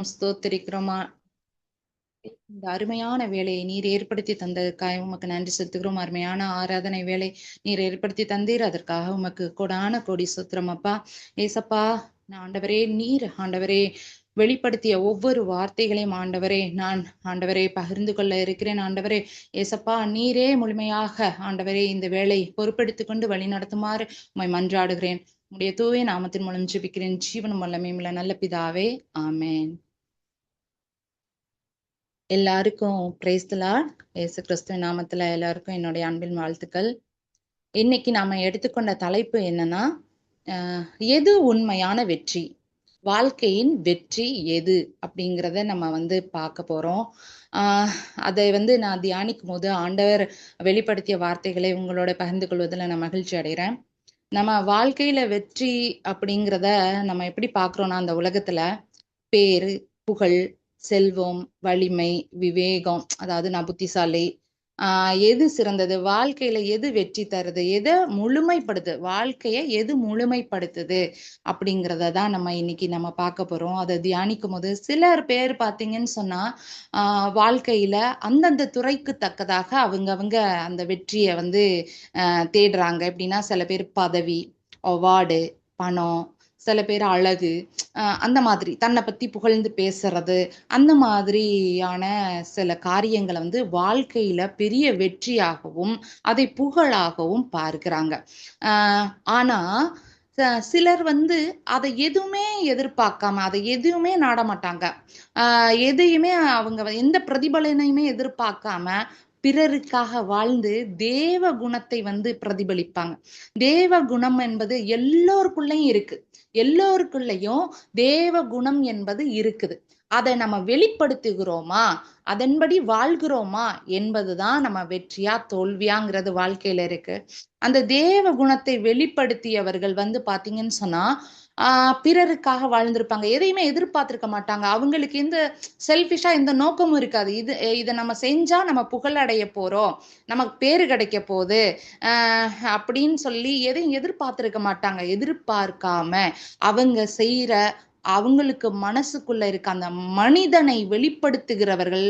ஸ்தோத்திரிக்கிறோமா. இந்த அருமையான வேலையை நீர் ஏற்படுத்தி தந்ததற்காக உமக்கு நன்றி செலுத்துகிறோம். அருமையான ஆராதனை வேலை நீர் ஏற்படுத்தி தந்தீர். அதற்காக உமக்கு கொடான கோடி ஸ்தோத்திரம் அப்பா. ஏசப்பா, ஆண்டவரே, நீர் ஆண்டவரே வெளிப்படுத்திய ஒவ்வொரு வார்த்தைகளையும் ஆண்டவரே நான் ஆண்டவரே பகிர்ந்து கொள்ள இருக்கிறேன். ஆண்டவரே ஏசப்பா, நீரே முழுமையாக ஆண்டவரே இந்த வேலை பொறுப்பெடுத்துக் கொண்டு வழி நடத்துமாறு உம்மை மன்றாடுகிறேன். உடைய தூய நாமத்தின் மூலம் ஜெபிக்கிறேன் ஜீவனும் வல்லமையுமுள்ள நல்ல பிதாவே, ஆமென். எல்லாருக்கும் பிரைஸ் தி லார்ட். இயேசு கிறிஸ்துவின் நாமத்துல எல்லாருக்கும் என்னுடைய அன்பின் வாழ்த்துக்கள். இன்னைக்கு நாம எடுத்துக்கொண்ட தலைப்பு என்னன்னா, அஹ், எது உண்மையான வெற்றி, வாழ்க்கையின் வெற்றி எது அப்படிங்கிறத நம்ம பார்க்க போறோம். அதை நான் தியானிக்கும் போது ஆண்டவர் வெளிப்படுத்திய வார்த்தைகளை உங்களோட பகிர்ந்து கொள்வதில் நான் மகிழ்ச்சி அடைகிறேன். நம்ம வாழ்க்கையில வெற்றி அப்படிங்கிறத நம்ம எப்படி பார்க்கிறோம்னா, அந்த உலகத்துல பேரு, புகழ், செல்வம், வலிமை, விவேகம், அதாவது நான் புத்திசாலி, எது சிறந்தது, வாழ்க்கையில எது வெற்றி தருது, எதை முழுமைப்படுத்து, வாழ்க்கைய எது முழுமைப்படுத்துது அப்படிங்கிறத தான் நம்ம இன்னைக்கு பார்க்க போறோம். அதை தியானிக்கும் போது சிலர் பேர் பார்த்தீங்கன்னு சொன்னா, வாழ்க்கையில அந்தந்த துறைக்கு தக்கதாக அவங்க அந்த வெற்றியை தேடுறாங்க. எப்படின்னா, சில பேர் பதவி, அவார்டு, பணம், சில பேர் அழகு, அந்த மாதிரி தன்னை பத்தி புகழ்ந்து பேசுறது, அந்த மாதிரியான சில காரியங்களை வாழ்க்கையில பெரிய வெற்றியாகவும் அதை புகழாகவும் பார்க்கிறாங்க. ஆனா சிலர் அதை எதுவுமே எதிர்பார்க்காம, அதை எதுவுமே நாட மாட்டாங்க. எதையுமே அவங்க எந்த பிரதிபலனையுமே எதிர்பார்க்காம பிறருக்காக வாழ்ந்து தேவ குணத்தை பிரதிபலிப்பாங்க. தேவ குணம் என்பது எல்லோருக்குள்ளயும் இருக்கு. எல்லோருக்குள்ளயும் தேவ குணம் என்பது இருக்குது. அதை நம்ம வெளிப்படுத்துகிறோமா, அதன்படி வாழ்கிறோமா என்பதுதான் நம்ம வெற்றியா தோல்வியாங்கிறது வாழ்க்கையில இருக்கு. அந்த தேவ குணத்தை வெளிப்படுத்தியவர்கள் பாத்தீங்கன்னு சொன்னா, பிறருக்காக வாழ்ந்திருப்பாங்க. எதையுமே எதிர்பார்த்திருக்க மாட்டாங்க. அவங்களுக்கு எந்த செல்ஃபிஷா எந்த நோக்கமும் இருக்காது. இதை நம்ம செஞ்சா நம்ம புகழடைய போறோம், நமக்கு பேரு கிடைக்க போகுது அப்படின்னு சொல்லி எதையும் எதிர்பார்த்திருக்க மாட்டாங்க. எதிர்பார்க்காம அவங்க செய்யற, அவங்களுக்கு மனசுக்குள்ள இருக்க அந்த மனிதனை வெளிப்படுத்துகிறவர்கள்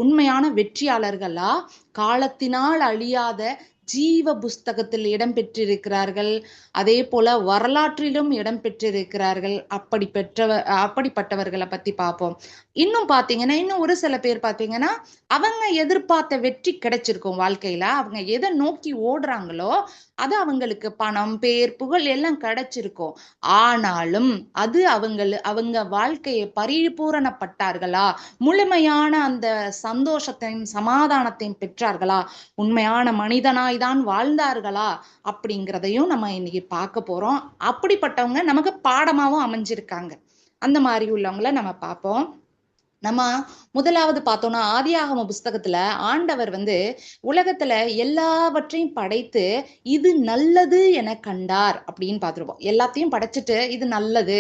உண்மையான வெற்றியாளர்களா காலத்தினால் அழியாத ஜீவ புஸ்தகத்தில் இடம் பெற்றிருக்கிறார்கள். அதே போல வரலாற்றிலும் இடம் பெற்றிருக்கிறார்கள். அப்படிப்பட்டவர்களை பத்தி பார்ப்போம். இன்னும் பாத்தீங்கன்னா, இன்னும் ஒரு சில பேர் பாத்தீங்கன்னா, அவங்க எதிர்பார்த்த வெற்றி கிடைச்சிருக்கும் வாழ்க்கையில. அவங்க எதை நோக்கி ஓடுறாங்களோ அது அவங்களுக்கு பணம், பேர், புகழ் எல்லாம் கிடைச்சிருக்கும். ஆனாலும் அது அவங்க வாழ்க்கையை பரிபூரணப்பட்டார்களா, முழுமையான அந்த சந்தோஷத்தையும் சமாதானத்தையும் பெற்றார்களா, உண்மையான மனிதனாய் தான் வாழ்ந்தார்களா அப்படிங்கிறதையும் நம்ம இன்னைக்கு பார்க்க போறோம். அப்படிப்பட்டவங்க நமக்கு பாடமாவும் அமைஞ்சிருக்காங்க. அந்த மாதிரி உள்ளவங்கள நம்ம பார்ப்போம். நம்ம முதலாவது பார்த்தோம்னா, ஆதியாகம புஸ்தகத்துல ஆண்டவர் உலகத்துல எல்லாவற்றையும் படைத்து இது நல்லது என கண்டார் அப்படின்னு பார்த்திருப்போம். எல்லாத்தையும் படைச்சிட்டு இது நல்லது,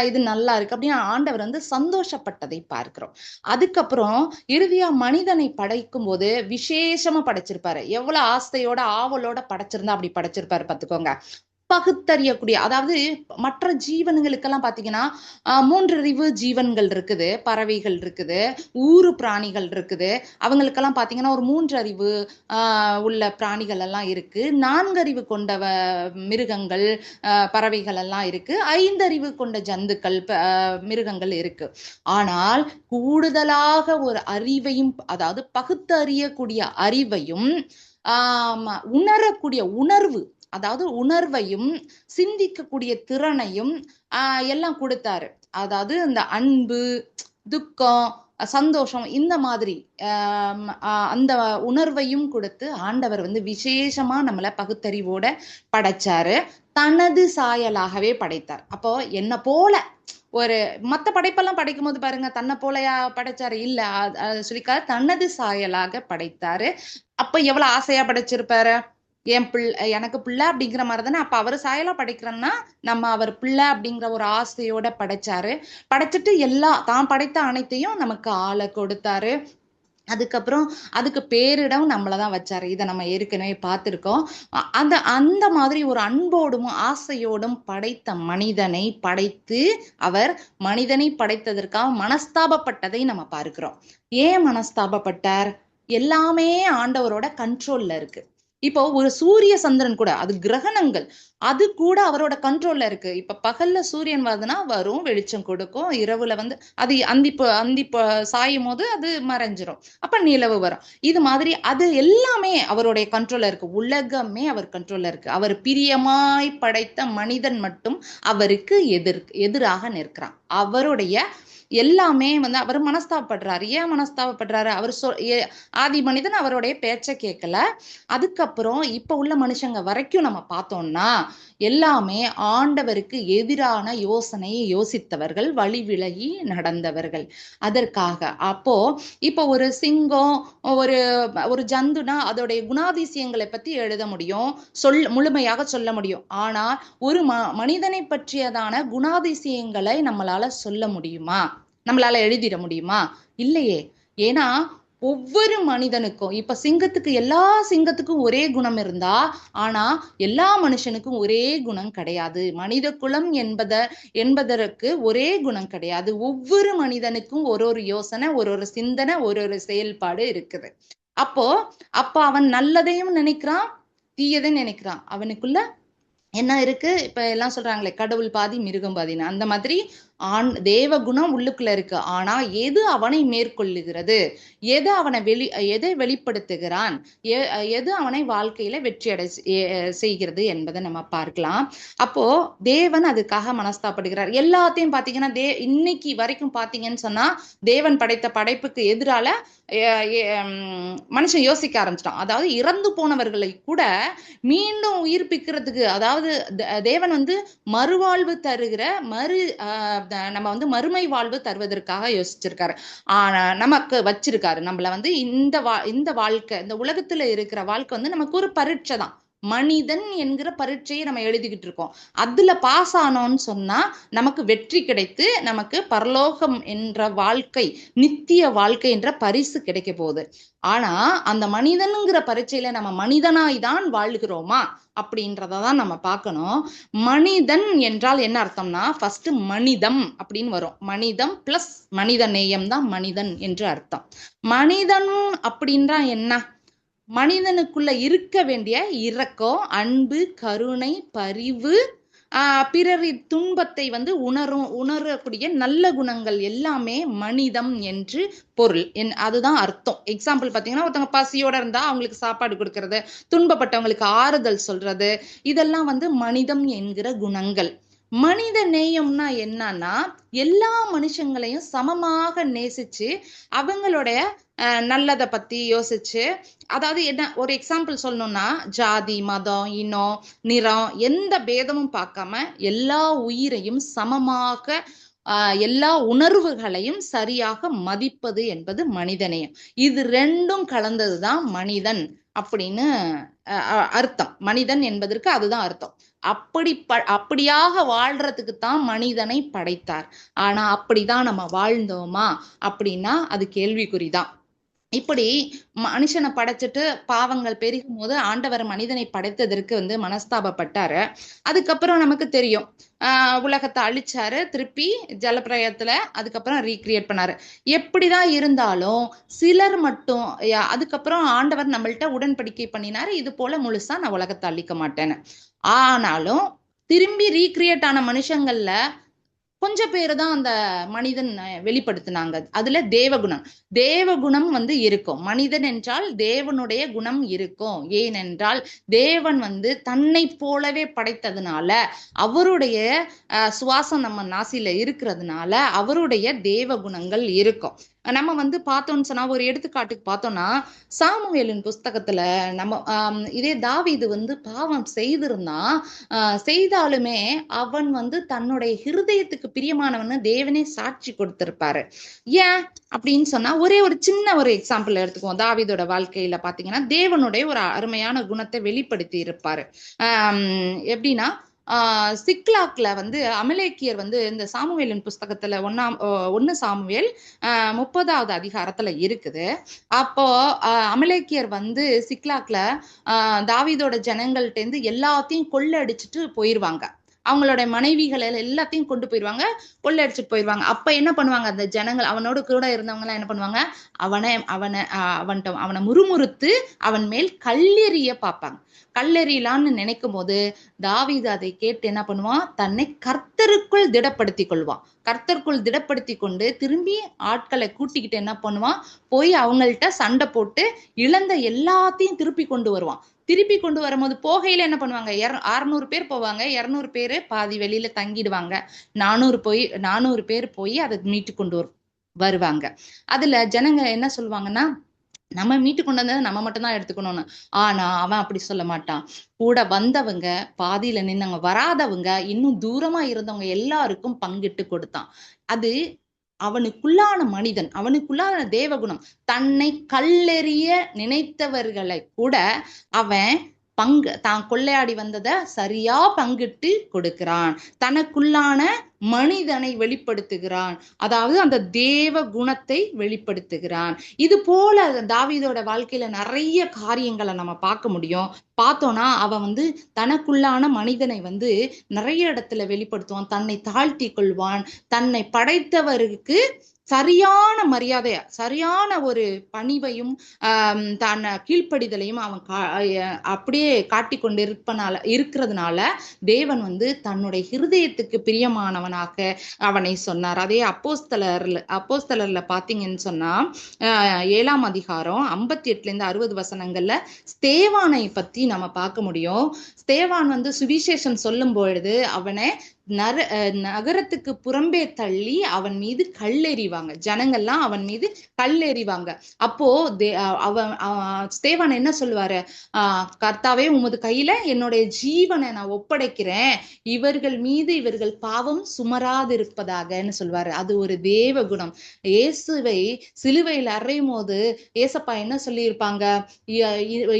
இது நல்லா இருக்கு அப்படின்னு ஆண்டவர் சந்தோஷப்பட்டதை பார்க்கிறோம். அதுக்கப்புறம் இறுதியா மனிதனை படைக்கும் போது விசேஷமா படைச்சிருப்பாரு. எவ்வளவு ஆசையோட ஆவலோட படைச்சிருந்தா அப்படி படைச்சிருப்பாரு பார்த்துக்கோங்க. பகுத்தறியக்கூடிய, அதாவது மற்ற ஜீவன்களுக்கெல்லாம் பாத்தீங்கன்னா 3 அறிவு ஜீவன்கள் இருக்குது, பறவைகள் இருக்குது, ஊரு பிராணிகள் இருக்குது. அவங்களுக்கெல்லாம் பாத்தீங்கன்னா ஒரு 3 அறிவு உள்ள பிராணிகள் எல்லாம் இருக்கு. 4 அறிவு கொண்ட மிருகங்கள், பறவைகள் எல்லாம் இருக்கு. 5 அறிவு கொண்ட ஜந்துக்கள், மிருகங்கள் இருக்கு. ஆனால் கூடுதலாக ஒரு அறிவையும், அதாவது பகுத்தறியக்கூடிய அறிவையும், உணரக்கூடிய உணர்வு, அதாவது உணர்வையும் சிந்திக்கக்கூடிய திறனையும் எல்லாம் கொடுத்தாரு. அதாவது இந்த அன்பு, துக்கம், சந்தோஷம், இந்த மாதிரி அந்த உணர்வையும் கொடுத்து ஆண்டவர் விசேஷமா நம்மள பகுத்தறிவோட படைச்சாரு. தனது சாயலாகவே படைத்தார். அப்போ என்ன போல ஒரு மத்த படைப்பெல்லாம் படைக்கும் போது பாருங்க, தன்னை போலயா படைச்சாரு? இல்ல, சொல்லிக்காரு தனது சாயலாக படைத்தாரு. அப்ப எவ்வளவு ஆசையா படைச்சிருப்பாரு. எனக்கு பிள்ளை அப்படிங்கிற மாதிரி தானே. அப்ப அவர் சாயலா படைக்கிறோம்னா நம்ம அவர் பிள்ளை அப்படிங்கிற ஒரு ஆசையோட படைச்சாரு. படைச்சிட்டு தான் படைத்த அனைத்தையும் நமக்கு ஆளை கொடுத்தாரு. அதுக்கப்புறம் அதுக்கு பேரிடம் நம்மளதான் வச்சாரு. இதை நம்ம ஏற்கனவே பார்த்திருக்கோம். அந்த அந்த மாதிரி ஒரு அன்போடும் ஆசையோடும் படைத்த மனிதனை படைத்து அவர் மனிதனை படைத்ததற்காக மனஸ்தாபப்பட்டதை நம்ம பார்க்கிறோம். ஏன் மனஸ்தாபப்பட்டார்? எல்லாமே ஆண்டவரோட கண்ட்ரோல்ல இருக்கு. இப்போ ஒரு சூரிய சந்திரன் கூட, அது கிரகணங்கள், அது கூட அவரோட கண்ட்ரோல்ல இருக்கு. இப்ப பகல்ல சூரியன் வருதுன்னா வரும், வெளிச்சம் கொடுக்கும். இரவுல வந்து அது அந்தி சாயும் போது அது மறைஞ்சிரும். அப்ப நிலவு வரும். இது மாதிரி அது எல்லாமே அவருடைய கண்ட்ரோல்ல இருக்கு. உலகமே அவர் கண்ட்ரோல்ல இருக்கு. அவர் பிரியமாய் படைத்த மனிதன் மட்டும் அவருக்கு எதிராக நிற்கிறான். அவருடைய எல்லாமே வந்து அவர் மனஸ்தாபப்படுறாரு. ஏன் மனஸ்தாபப்படுறாரு? அவர் ஆதி மனிதன் அவருடைய பேச்சை கேட்கல. அதுக்கப்புறம் இப்ப உள்ள மனுஷங்க வரைக்கும் நம்ம பார்த்தோம்னா எல்லாமே ஆண்டவருக்கு எதிரான யோசனையை யோசித்தவர்கள், வழி விலகி நடந்தவர்கள். அதற்காக அப்போ இப்போ ஒரு சிங்கம், ஒரு ஒரு ஜந்துனா அதோடைய குணாதிசயங்களை பத்தி எழுத முடியும், முழுமையாக சொல்ல முடியும். ஆனா ஒரு மனிதனை பற்றியதான குணாதிசயங்களை நம்மளால சொல்ல முடியுமா? நம்மளால எழுதிட முடியுமா? இல்லையே. ஏன்னா ஒவ்வொரு மனிதனுக்கும், இப்ப எல்லா சிங்கத்துக்கும் ஒரே குணம் இருந்தா, ஆனா எல்லா மனுஷனுக்கும் ஒரே குணம் கிடையாது. மனித குலம் என்பதற்கு ஒரே குணம் கிடையாது. ஒவ்வொரு மனிதனுக்கும் ஒரு யோசனை, ஒரு சிந்தனை, ஒரு செயல்பாடு இருக்குது. அப்போ அவன் நல்லதையும் நினைக்கிறான், தீயதையும் நினைக்கிறான். அவனுக்குள்ள என்ன இருக்கு? இப்ப எல்லாம் சொல்றாங்களே, கடவுள் பாதி மிருகம் பாதின்னு. அந்த மாதிரி தேவ குணம் உள்ளுக்குள்ள இருக்கு. ஆனா எது அவனை மேற்கொள்ளுகிறது, எதை வெளிப்படுத்துகிறான், எது அவனை வாழ்க்கையில வெற்றியடை செய்கிறது என்பதை நம்ம பார்க்கலாம். அப்போ தேவன் அதுக்காக மனஸ்தாப்படுகிறார். எல்லாத்தையும் பாத்தீங்கன்னா இன்னைக்கு வரைக்கும் பாத்தீங்கன்னு சொன்னா தேவன் படைத்த படைப்புக்கு எதிரால மனுஷன் யோசிக்க ஆரம்பிச்சிட்டான். அதாவது இறந்து போனவர்களை கூட மீண்டும் உயிர்ப்பிக்கிறதுக்கு, அதாவது தேவன் வந்து மறுவாழ்வு தருகிற நம்ம வந்து மறுமை வாழ்வு தருவதற்காக யோசிச்சிருக்காரு. நமக்கு வச்சிருக்காரு. நம்மள வந்து இந்த வாழ்க்கை, இந்த உலகத்துல இருக்கிற வாழ்க்கை வந்து நமக்கு ஒரு பரீட்சை தான். மனிதன் என்கிற பரீட்சையை நம்ம எழுதிக்கிட்டு இருக்கோம். அதுல பாஸ் ஆனோம்னு சொன்னா நமக்கு வெற்றி கிடைத்து நமக்கு பரலோகம் என்ற வாழ்க்கை, நித்திய வாழ்க்கை என்ற பரிசு கிடைக்க போகுது. ஆனா அந்த மனிதனுங்கிற பரீட்சையில நம்ம மனிதனாய் தான் வாழ்கிறோமா அப்படின்றதான் நம்ம பார்க்கணும். மனிதன் என்றால் என்ன அர்த்தம்னா, ஃபர்ஸ்ட் மனிதம் அப்படின்னு வரும். மனிதம் பிளஸ் மனித நேயம் தான் மனிதன் என்று அர்த்தம். மனிதன் அப்படின்றா என்ன? மனிதனுக்குள்ள இருக்க வேண்டிய இரக்கம், அன்பு, கருணை, பரிவு, பிறரின் துன்பத்தை வந்து உணரக்கூடிய நல்ல குணங்கள் எல்லாமே மனிதம் என்று பொருள். அதுதான் அர்த்தம். எக்ஸாம்பிள் பாத்தீங்கன்னா, ஒருத்தவங்க பசியோட இருந்தா அவங்களுக்கு சாப்பாடு கொடுக்கறது, துன்பப்பட்டவங்களுக்கு ஆறுதல் சொல்றது, இதெல்லாம் வந்து மனிதம் என்கிற குணங்கள். மனித நேயம்னா என்னன்னா, எல்லா மனுஷங்களையும் சமமாக நேசிச்சு அவங்களுடைய நல்லதை பத்தி யோசிச்சு, அதாவது என்ன ஒரு எக்ஸாம்பிள் சொல்லணும்னா, ஜாதி, மதம், இனம், நிறம் எந்த பேதமும் பார்க்காம எல்லா உயிரையும் சமமாக, எல்லா உணர்வுகளையும் சரியாக மதிப்பது என்பது மனிதநேயம். இது ரெண்டும் கலந்ததுதான் மனிதன் அப்படின்னு அர்த்தம். மனிதன் என்பதற்கு அதுதான் அர்த்தம். அப்படியாக வாழ்றதுக்கு தான் மனிதனை படைத்தார். ஆனா அப்படிதான் நம்ம வாழ்ந்தோமா அப்படின்னா அது கேள்விக்குறிதான். இப்படி மனுஷனை படைச்சிட்டு பாவங்கள் பெருகும் போது ஆண்டவர் மனிதனை படைத்ததற்கு வந்து மனஸ்தாபப்பட்டாரு. அதுக்கப்புறம் நமக்கு தெரியும், உலகத்தை அழிச்சாரு, திருப்பி ஜலப்பிரயத்துல அதுக்கப்புறம் ரீக்ரியேட் பண்ணாரு. எப்படிதான் இருந்தாலும் சிலர் மட்டும், அதுக்கப்புறம் ஆண்டவர் நம்மள்ட்ட உடன்படிக்கை பண்ணினாரு, இது போல முழுசா நான் உலகத்தை அழிக்க மாட்டேன்னு. ஆனாலும் திரும்பி ரீக்ரியேட் ஆன மனுஷங்கள்ல கொஞ்சம் பேரு தான் அந்த மனிதன் வெளிப்படுத்தினாங்க. அதுல தேவகுணம் வந்து இருக்கும். மனிதன் என்றால் தேவனுடைய குணம் இருக்கும். ஏனென்றால் தேவன் வந்து தன்னை போலவே படைத்ததுனால, அவருடைய சுவாசம் நம்ம நாசில இருக்கிறதுனால அவருடைய தேவ குணங்கள் இருக்கும். நம்ம வந்து பார்த்தோம்னு சொன்னா, ஒரு எடுத்துக்காட்டுக்கு பார்த்தோம்னா, சாமுவேலின் புஸ்தகத்துல நம்ம இதே தாவீது வந்து பாவம் செய்தாலுமே அவன் வந்து தன்னுடைய ஹிருதயத்துக்கு பிரியமானவன்னு தேவனே சாட்சி கொடுத்திருப்பாரு. ஏன் அப்படின்னு சொன்னா, ஒரு சின்ன ஒரு எக்ஸாம்பிள் எடுத்துக்குவோம். தாவீதோட வாழ்க்கையில பாத்தீங்கன்னா, தேவனுடைய ஒரு அருமையான குணத்தை வெளிப்படுத்தி இருப்பாரு. எப்படின்னா, சிக்லாக்ல வந்து அமலேக்கியர் வந்து இந்த சாமுவேலின் புஸ்தகத்துல 1 சாமுவேல் 30வது அதிகாரத்துல இருக்குது. அப்போ அமலேக்கியர் வந்து சிக்லாக்ல தாவீதோட ஜனங்கள்ட்ட இருந்து எல்லாத்தையும் கொள்ளடிச்சிட்டு போயிருவாங்க. அவங்களோட மனைவிகள் எல்லாத்தையும் கொண்டு போயிருவாங்க, கொள்ளடிச்சிட்டு போயிருவாங்க. அப்ப என்ன பண்ணுவாங்க அந்த ஜனங்கள், அவனோட கூட இருந்தவங்க எல்லாம் என்ன பண்ணுவாங்க, அவனை முறுமுறுத்து அவன் மேல் கல்லெறிய பார்ப்பாங்க. கல்லெறியலான்னு நினைக்கும் போது தாவீது அதை கேட்டு என்ன பண்ணுவான், தன்னை கர்த்தருக்குள் திடப்படுத்தி கொள்வான். கர்த்தருக்குள் திடப்படுத்தி கொண்டு திரும்பி ஆட்களை கூட்டிக்கிட்டு என்ன பண்ணுவான், போய் அவங்கள்ட்ட சண்டை போட்டு இழந்த எல்லாத்தையும் திருப்பி கொண்டு வருவான். திருப்பி கொண்டு வரும்போது போகையில என்ன பண்ணுவாங்க, 600 பேர் போவாங்க, 200 பேரு பாதி வெளியில தங்கிடுவாங்க, 400 பேர் போய் அதை மீட்டு கொண்டு வருவாங்க. அதுல ஜனங்க என்ன சொல்லுவாங்கன்னா, நம்ம மீட்டு கொண்டு வந்ததை நம்ம மட்டும்தான் எடுத்துக்கணும்னு. ஆனா அவன் அப்படி சொல்ல மாட்டான். கூட வந்தவங்க, பாதியில நின்னவங்க, வராதவங்க, இன்னும் தூரமா இருந்தவங்க எல்லாருக்கும் பங்கிட்டு கொடுத்தான். அது அவனுக்குள்ளான மனிதன், அவனுக்குள்ளான தேவகுணம். தன்னை கல்லெறிய நினைத்தவர்களை கூட அவன் தான் கொள்ளையாடி வந்ததை சரியா பங்கிட்டு கொடுக்கிறான். தனக்குள்ளான மனிதனை வெளிப்படுத்துகிறான், அதாவது அந்த தேவ குணத்தை வெளிப்படுத்துகிறான். இது போல தாவீதோட வாழ்க்கையில நிறைய காரியங்களை நம்ம பார்க்க முடியும். பார்த்தோம்னா அவன் வந்து தனக்குள்ளான மனிதனை வந்து நிறைய இடத்துல வெளிப்படுத்துவான். தன்னை தாழ்த்தி கொள்வான். தன்னை படைத்தவருக்கு சரியான மரியாதைய, சரியான ஒரு பணிவையும் தன் கீழ்ப்படிதலையும் அவன் அப்படியே காட்டி கொண்டு இருக்கிறதுனால தேவன் வந்து தன்னுடைய இருதயத்துக்கு பிரியமானவனாக அவனை சொன்னார். அதே அப்போஸ்தலர்ல பாத்தீங்கன்னு சொன்னா 7ஆம் அதிகாரம் 58 60 வசனங்கள்ல ஸ்தேவானை பத்தி நம்ம பார்க்க முடியும். ஸ்தேவான் வந்து சுவிசேஷம் சொல்லும் பொழுது அவனை நகரத்துக்கு புறம்பே தள்ளி அவன் மீது கல்லெறிவாங்க. ஜனங்கள்லாம் அவன் மீது கல்லெறிவாங்க. அப்போ ஸ்தேவான் என்ன சொல்லுவாரு, கர்த்தாவே உமது கையில என்னுடைய ஜீவனை நான் ஒப்படைக்கிறேன், இவர்கள் மீது இவர்கள் பாவம் சுமராதிருப்பதாகன்னு சொல்லுவாரு. அது ஒரு தேவ குணம். இயேசுவை சிலுவையில் அறையும் போது ஏசப்பா என்ன சொல்லியிருப்பாங்க,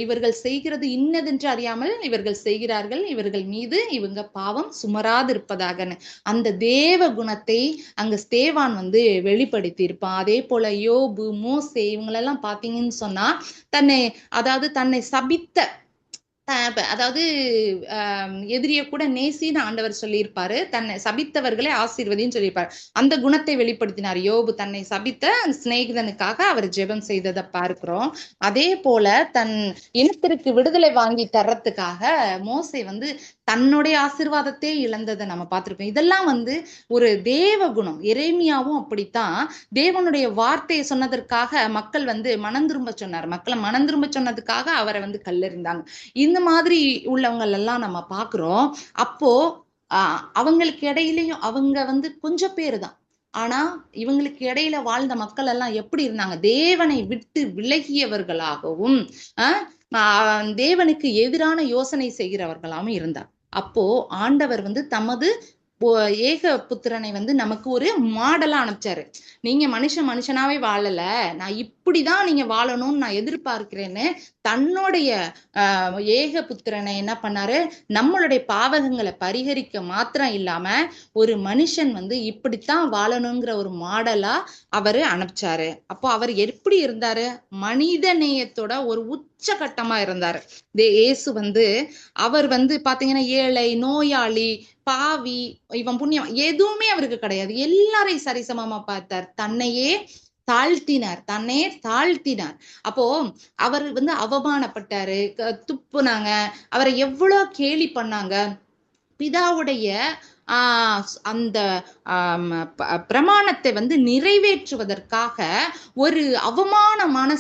இவர்கள் செய்கிறது இன்னதென்று அறியாமல் இவர்கள் செய்கிறார்கள், இவர்கள் மீது இவங்க பாவம் சுமராதிருப்ப. அந்த தேவ குணத்தை அங்க ஸ்தேவான் வந்து வெளிப்படுத்தி இருப்பான். அதே போல யோபு, மோசே இவங்களெல்லாம் பாத்தீங்கன்னு சொன்னா தன்னை சபித்த, அதாவது எதிரிய கூட நேசின்னு ஆண்டவர் சொல்லியிருப்பாரு, தன்னை சபித்தவர்களை ஆசீர்வதின்னு சொல்லியிருப்பாரு. அந்த குணத்தை வெளிப்படுத்தினார். யோபு தன்னை சபித்த சிநேகிதனுக்காக அவர் ஜெபம் செய்ததை பார்க்கிறோம். அதே போல தன் இனத்திற்கு விடுதலை வாங்கி தர்றதுக்காக மோசே வந்து தன்னுடைய ஆசீர்வாதத்தை இழந்ததை நம்ம பார்த்திருக்கோம். இதெல்லாம் வந்து ஒரு தேவ குணம். எரேமியாவும் அப்படித்தான் தேவனுடைய வார்த்தையை சொன்னதற்காக மக்கள் வந்து மனம் திரும்ப சொன்னார். மக்களை மனம் திரும்ப சொன்னதுக்காக அவரை வந்து கல்லெறிந்தாங்க. இந்த மாதிரி உள்ளவங்க எல்லாம் நம்ம பாக்குறோம். அப்போ அவங்களுக்கு இடையிலையும் அவங்க வந்து கொஞ்சம் பேரு தான், ஆனா இவங்களுக்கு இடையில வாழ்ந்த மக்கள் எல்லாம் எப்படி இருந்தாங்க, தேவனை விட்டு விலகியவர்களாகவும் தேவனுக்கு எதிரான யோசனை செய்கிறவர்களாகவும் இருந்தார். அப்போ ஆண்டவர் வந்து தமது ஏக புத்திரனை வந்து நமக்கு ஒரு மாடலா அனுப்பிச்சாரு. நீங்க மனுஷனாவே வாழல, நான் இப்படிதான் நீங்க வாழணும்னு நான் எதிர்பார்க்கிறேன்னு தன்னுடைய ஏக புத்திரனை என்ன பண்ணாரு, நம்மளுடைய பாவகங்களை பரிகரிக்க மாத்திரம் இல்லாம ஒரு மனுஷன் வந்து இப்படித்தான் வாழணுங்கிற ஒரு மாடலா அவரு அனுப்பிச்சாரு. அப்போ அவர் எப்படி இருந்தாரு, மனித நேயத்தோட ஒரு உச்சகட்டமா இருந்தாரு. இயேசு வந்து அவர் வந்து பாத்தீங்கன்னா ஏழை, நோயாளி, பாவி, இவன் புண்ணியம் எதுவுமே அவருக்கு கிடையாது. எல்லாரையும் சரிசமமா பார்த்தார். தன்னையே தாழ்த்தினார். அப்போ அவர் வந்து அவமானப்பட்டாரு, துப்புனாங்க, அவரை எவ்வளவு கேலி பண்ணாங்க. பிதாவுடைய அந்த பிரமாணத்தை வந்து நிறைவேற்றுவதற்காக ஒரு அவமானமான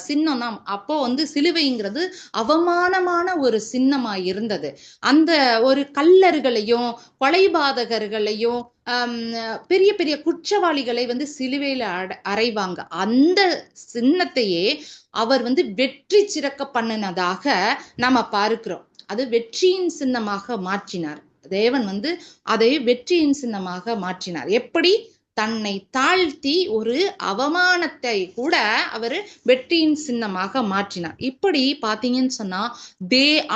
சின்னம் தான். அப்போ வந்து சிலுவைங்கிறது அவமானமான ஒரு சின்னமா இருந்தது. அந்த ஒரு கல்லர்களையும் கொலைபாதகர்களையும் பெரிய பெரிய குற்றவாளிகளை வந்து சிலுவையில அறைவாங்க. அந்த சின்னத்தையே அவர் வந்து வெற்றி சிறக்க பண்ணினதாக நாம பார்க்கிறோம். அது வெற்றியின் சின்னமாக மாற்றினார். தேவன் வந்து அதை வெற்றியின் சின்னமாக மாற்றினார். எப்படி, தன்னை தாழ்த்தி ஒரு அவமானத்தை கூட அவரு வெற்றியின் சின்னமாக மாற்றினார். இப்படி பாத்தீங்கன்னு சொன்னா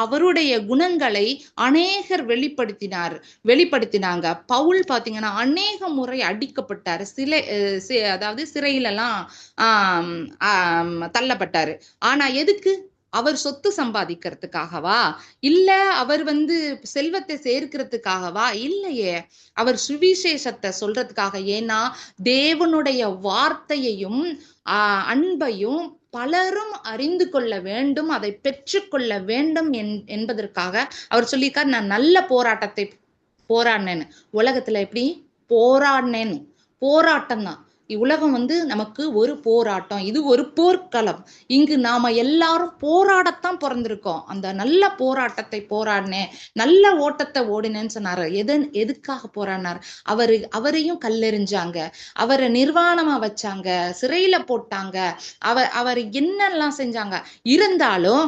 அவருடைய குணங்களை அநேகர் வெளிப்படுத்தினாங்க. பவுல் பாத்தீங்கன்னா அநேக முறை அடிக்கப்பட்டாரு, அதாவது சிறையில எல்லாம் தள்ளப்பட்டாரு. ஆனா எதுக்கு? அவர் சொத்து சம்பாதிக்கிறதுக்காகவா? இல்ல அவர் செல்வத்தை சேர்க்கிறதுக்காகவா? இல்லையே, அவர் சுவிசேஷத்தை சொல்றதுக்காக. ஏன்னா தேவனுடைய வார்த்தையையும் அன்பையும் பலரும் அறிந்து கொள்ள வேண்டும், அதை பெற்றுக்கொள்ள வேண்டும் என்பதற்காக அவர் சொல்லியிருக்கார், நான் நல்ல போராட்டத்தை போராடினேன்னு. உலகத்துல எப்படி போராடினேன்னு? போராட்டம் தான். உலகம் நமக்கு ஒரு போராட்டம், இது ஒரு போர்க்களம். இங்கு நாம எல்லாரும் போராடத்தான் பிறந்திருக்கோம். அந்த நல்ல போராட்டத்தை போராடினேன், நல்ல ஓட்டத்தை ஓடினேன்னு சொன்னாரு. எதுக்காக போராடினார்? அவரையும் கல்லெறிஞ்சாங்க, அவரை நிர்வாணமா வச்சாங்க, சிறையில போட்டாங்க, அவர் என்னெல்லாம் செஞ்சாங்க. இருந்தாலும்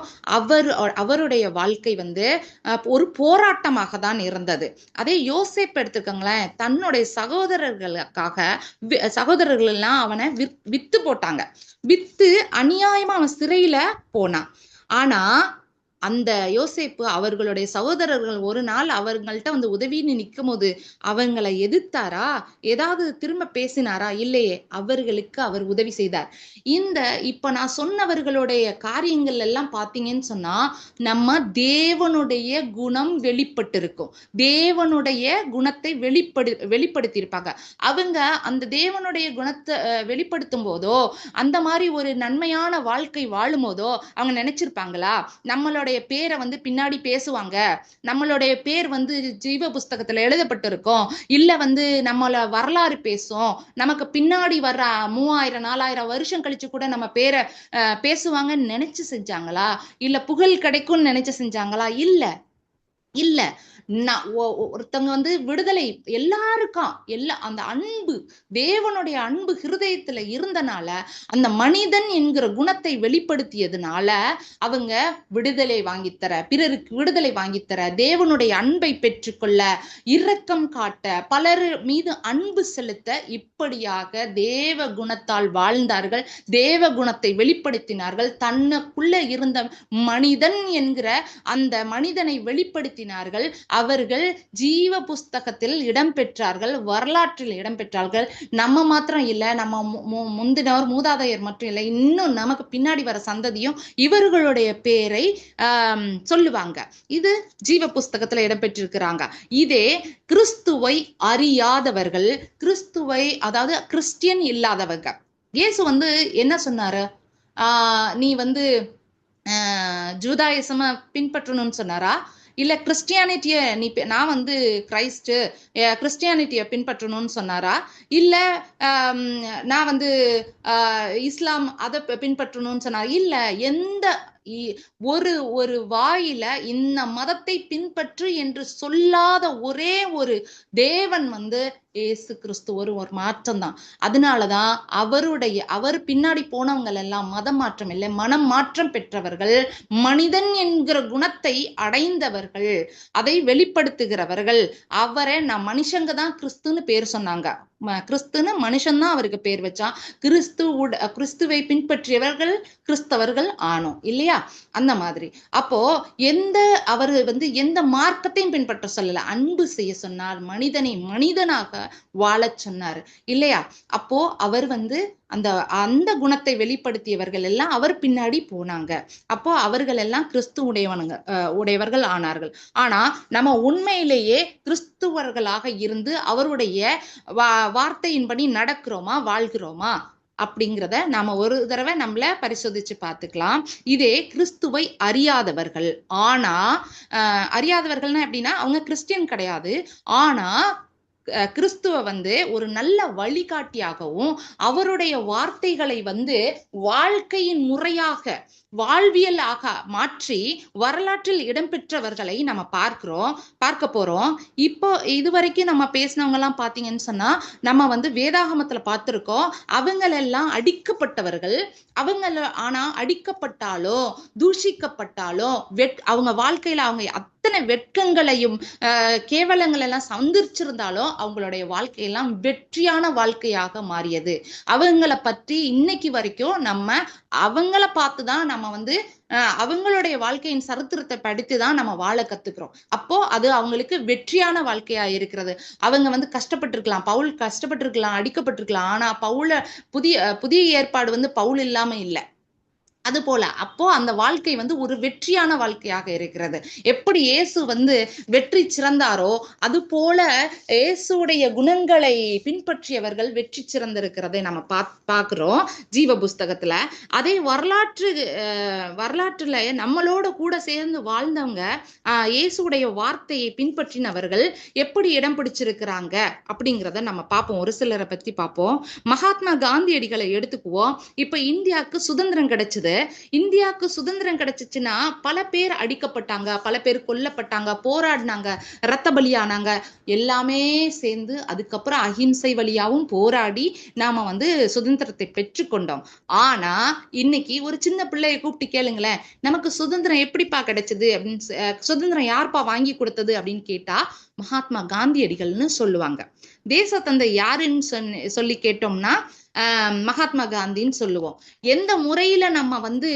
அவருடைய வாழ்க்கை ஒரு போராட்டமாக தான் இருந்தது. அதே யோசேப்பு எடுத்துக்கோங்களேன், தன்னுடைய சகோதரர்கள் எல்லாம் அவனை வித்து போட்டாங்க. வித்து அநியாயமா அவன் சிறையில போனான். ஆனா அந்த யோசேப்பு அவர்களுடைய சகோதரர்கள் ஒரு நாள் அவர்கள்ட்ட உதவின்னு நிற்கும் போது அவங்களை எதிர்த்தாரா? ஏதாவது திரும்ப பேசினாரா? இல்லையே, அவர்களுக்கு அவர் உதவி செய்தார். இப்ப நான் சொன்னவர்களுடைய காரியங்கள் எல்லாம் பாத்தீங்கன்னு சொன்னா நம்ம தேவனுடைய குணம் வெளிப்பட்டு இருக்கும், தேவனுடைய குணத்தை வெளிப்படுத்தி இருப்பாங்க. அவங்க அந்த தேவனுடைய குணத்தை வெளிப்படுத்தும் போதோ, அந்த மாதிரி ஒரு நன்மையான வாழ்க்கை வாழும் போதோ அவங்க நினைச்சிருப்பாங்களா நம்மளுடைய பேரை பின்னாடி பேசுவாங்க, நம்மளுடைய பேர் ஜீவ புஸ்தகத்துல எழுதப்பட்டிருக்கும், இல்ல நம்மள வரலாறு பேசும், நமக்கு பின்னாடி வர்ற 3000-4000 வருஷம் கழிச்சு கூட நம்ம பேரை பேசுவாங்கன்னு நினைச்சு செஞ்சாங்களா? இல்ல புகழ் கிடைக்கும்னு நினைச்சு செஞ்சாங்களா? இல்ல. ஒருத்தங்க விடுதலை எல்லாருக்கும் அந்த அன்பு, தேவனுடைய அன்பு ஹிருதயத்துல இருந்தனால, அந்த மனிதன் என்கிற குணத்தை வெளிப்படுத்தியதுனால அவங்க விடுதலை வாங்கித்தர, பிறருக்கு விடுதலை வாங்கித்தர, தேவனுடைய அன்பை பெற்றுக்கொள்ள, இரக்கம் காட்ட, பலர் மீது அன்பு செலுத்த, இப்படியாக தேவ குணத்தால் வாழ்ந்தார்கள், தேவ குணத்தை வெளிப்படுத்தினார்கள். தன்னுக்குள்ள இருந்த மனிதன் என்கிற அந்த மனிதனை வெளிப்படுத்தினார்கள். அவர்கள் ஜீவ புஸ்தகத்தில் இடம்பெற்றார்கள், வரலாற்றில் இடம்பெற்றார்கள். நம்ம மாத்திரம் இல்ல, நம்ம முந்தினவர் மூதாதையர் மட்டும் இல்லை, இன்னும் நமக்கு பின்னாடி வர சந்ததியும் இவர்களுடைய பேரை சொல்லுவாங்க. இது ஜீவ புஸ்தகத்துல இடம்பெற்றிருக்கிறாங்க. இதே கிறிஸ்துவை அறியாதவர்கள், கிறிஸ்துவை அதாவது கிறிஸ்டியன் இல்லாதவங்க, இயேசு என்ன சொன்னாரு? நீ ஜூதாயிசம பின்பற்றணும்னு சொன்னாரா? இல்ல கிறிஸ்டியானிட்டிய நான் கிரைஸ்ட் கிறிஸ்டியானிட்டிய பின்பற்றணும்னு சொன்னாரா? இல்ல நான் இஸ்லாம் அதை பின்பற்றணும்னு சொன்னாரா? இல்ல, எந்த ஒரு வாயில இந்த மதத்தை பின்பற்று என்று சொல்லாத ஒரே ஒரு தேவன் இயேசு கிறிஸ்து ஒரு மாற்றம் தான். அதனாலதான் அவர் பின்னாடி போனவங்க எல்லாம் மதம் மாற்றம் இல்லை, மனம் மாற்றம் பெற்றவர்கள், மனிதன் என்கிற குணத்தை அடைந்தவர்கள், அதை வெளிப்படுத்துகிறவர்கள். அவரை நான் மனுஷங்க தான் கிறிஸ்துன்னு பேர் சொன்னாங்க. கிறிஸ்துன்னு மனுஷன் தான் அவருக்கு பேர் வச்சான். கிறிஸ்துவை பின்பற்றியவர்கள் கிறிஸ்தவர்கள் ஆனோம் இல்லையா? அந்த மாதிரி. அப்போ அவர் எந்த மார்க்கத்தையும் பின்பற்ற சொல்லல, அன்பு செய்ய சொன்னார், மனிதனை மனிதனாக வாழச் சொன்னார் இல்லையா? அப்போ அவர் அந்த குணத்தை வெளிப்படுத்தியவர்கள் எல்லாம் அவர் பின்னாடி போனாங்க. அப்போ அவர்கள் எல்லாம் உடையவர்கள் ஆனார்கள். ஆனா நம்ம உண்மையிலேயே கிறிஸ்துவர்களாக இருந்து அவருடைய வார்த்தையின்படி நடக்கிறோமா, வாழ்கிறோமா அப்படிங்கிறத நாம ஒரு தடவை நம்மள பரிசோதிச்சு பார்த்துக்கலாம். இதே கிறிஸ்துவை அறியாதவர்கள், ஆனா அறியாதவர்கள்னா எப்படின்னா அவங்க கிறிஸ்டியன் கிடையாது, ஆனா கிறிஸ்துவ ஒரு நல்ல வழிகாட்டியாகவும் அவருடைய வார்த்தைகளை வாழ்க்கையின் முறையாக வாழ்வியலாக மாற்றி வரலாற்றில் இடம்பெற்றவர்களை நம்ம பார்க்க போறோம். இப்போ இதுவரைக்கும் நம்ம பேசினவங்க எல்லாம் பாத்தீங்கன்னு சொன்னா நம்ம வேதாகமத்துல பார்த்திருக்கோம். அவங்களெல்லாம் அடிக்கப்பட்டவர்கள். ஆனா அடிக்கப்பட்டாலோ தூஷிக்கப்பட்டாலோ அவங்க வாழ்க்கையில அவங்க எத்தனை வெட்கங்களையும் கேவலங்கள் எல்லாம் சந்திச்சிருந்தாலும் அவங்களுடைய வாழ்க்கையெல்லாம் வெற்றியான வாழ்க்கையாக மாறியது. அவங்கள பற்றி இன்னைக்கு வரைக்கும் நம்ம அவங்கள பார்த்துதான் நம்ம வந்து அவங்களுடைய வாழ்க்கையின் சரித்திரத்தை படித்துதான் நம்ம வாழ கத்துக்கிறோம். அப்போ அது அவங்களுக்கு வெற்றியான வாழ்க்கையா இருக்கிறது. அவங்க வந்து கஷ்டப்பட்டிருக்கலாம், பவுல் கஷ்டப்பட்டிருக்கலாம், அடிக்கப்பட்டிருக்கலாம். ஆனா புதிய ஏற்பாடு வந்து பவுல் இல்லாம இல்ல. அது போல அப்போ அந்த வாழ்க்கை வந்து ஒரு வெற்றியான வாழ்க்கையாக இருக்கிறது. எப்படி இயேசு வந்து வெற்றி சிறந்தாரோ அது போல இயேசுடைய குணங்களை பின்பற்றியவர்கள் வெற்றி சிறந்திருக்கிறதை நம்ம பார்க்கிறோம் ஜீவ புஸ்தகத்துல. அதே வரலாற்றுல நம்மளோட கூட சேர்ந்து வாழ்ந்தவங்க இயேசுடைய வார்த்தையை பின்பற்றினவர்கள் எப்படி இடம் பிடிச்சிருக்கிறாங்க அப்படிங்கிறத நம்ம பார்ப்போம். ஒரு சிலரை பத்தி பார்ப்போம். மகாத்மா காந்தியடிகளை எடுத்துக்குவோம். இப்ப இந்தியாவுக்கு சுதந்திரம் கிடைச்சது. இந்தியாவுக்கு சுதந்திரம் கிடைச்சிச்சுன்னா பல பேர் அடிக்கப்பட்டாங்க, பல பேர் கொல்லப்பட்டாங்க, போராடினாங்க, ரத்த பலியானாங்க. எல்லாமே சேர்ந்து அதுக்கப்புறம் அஹிம்சை வழியாவும் போராடி நாம வந்து சுதந்திரத்தை பெற்றுக்கொண்டோம். ஆனா இன்னைக்கு ஒரு சின்ன பிள்ளையை கூப்பிட்டு கேளுங்களேன், நமக்கு சுதந்திரம் எப்படிப்பா கிடைச்சது அப்படின்னு, சுதந்திரம் யார்ப்பா வாங்கி கொடுத்தது அப்படின்னு கேட்டா மகாத்மா காந்தியடிகள்னு சொல்லுவாங்க. தேசத்தந்தை யாருன்னு சொல்லி கேட்டோம்னா மகாத்மா காந்தின்னு சொல்லுவோம். எந்த முறையில நம்ம வந்து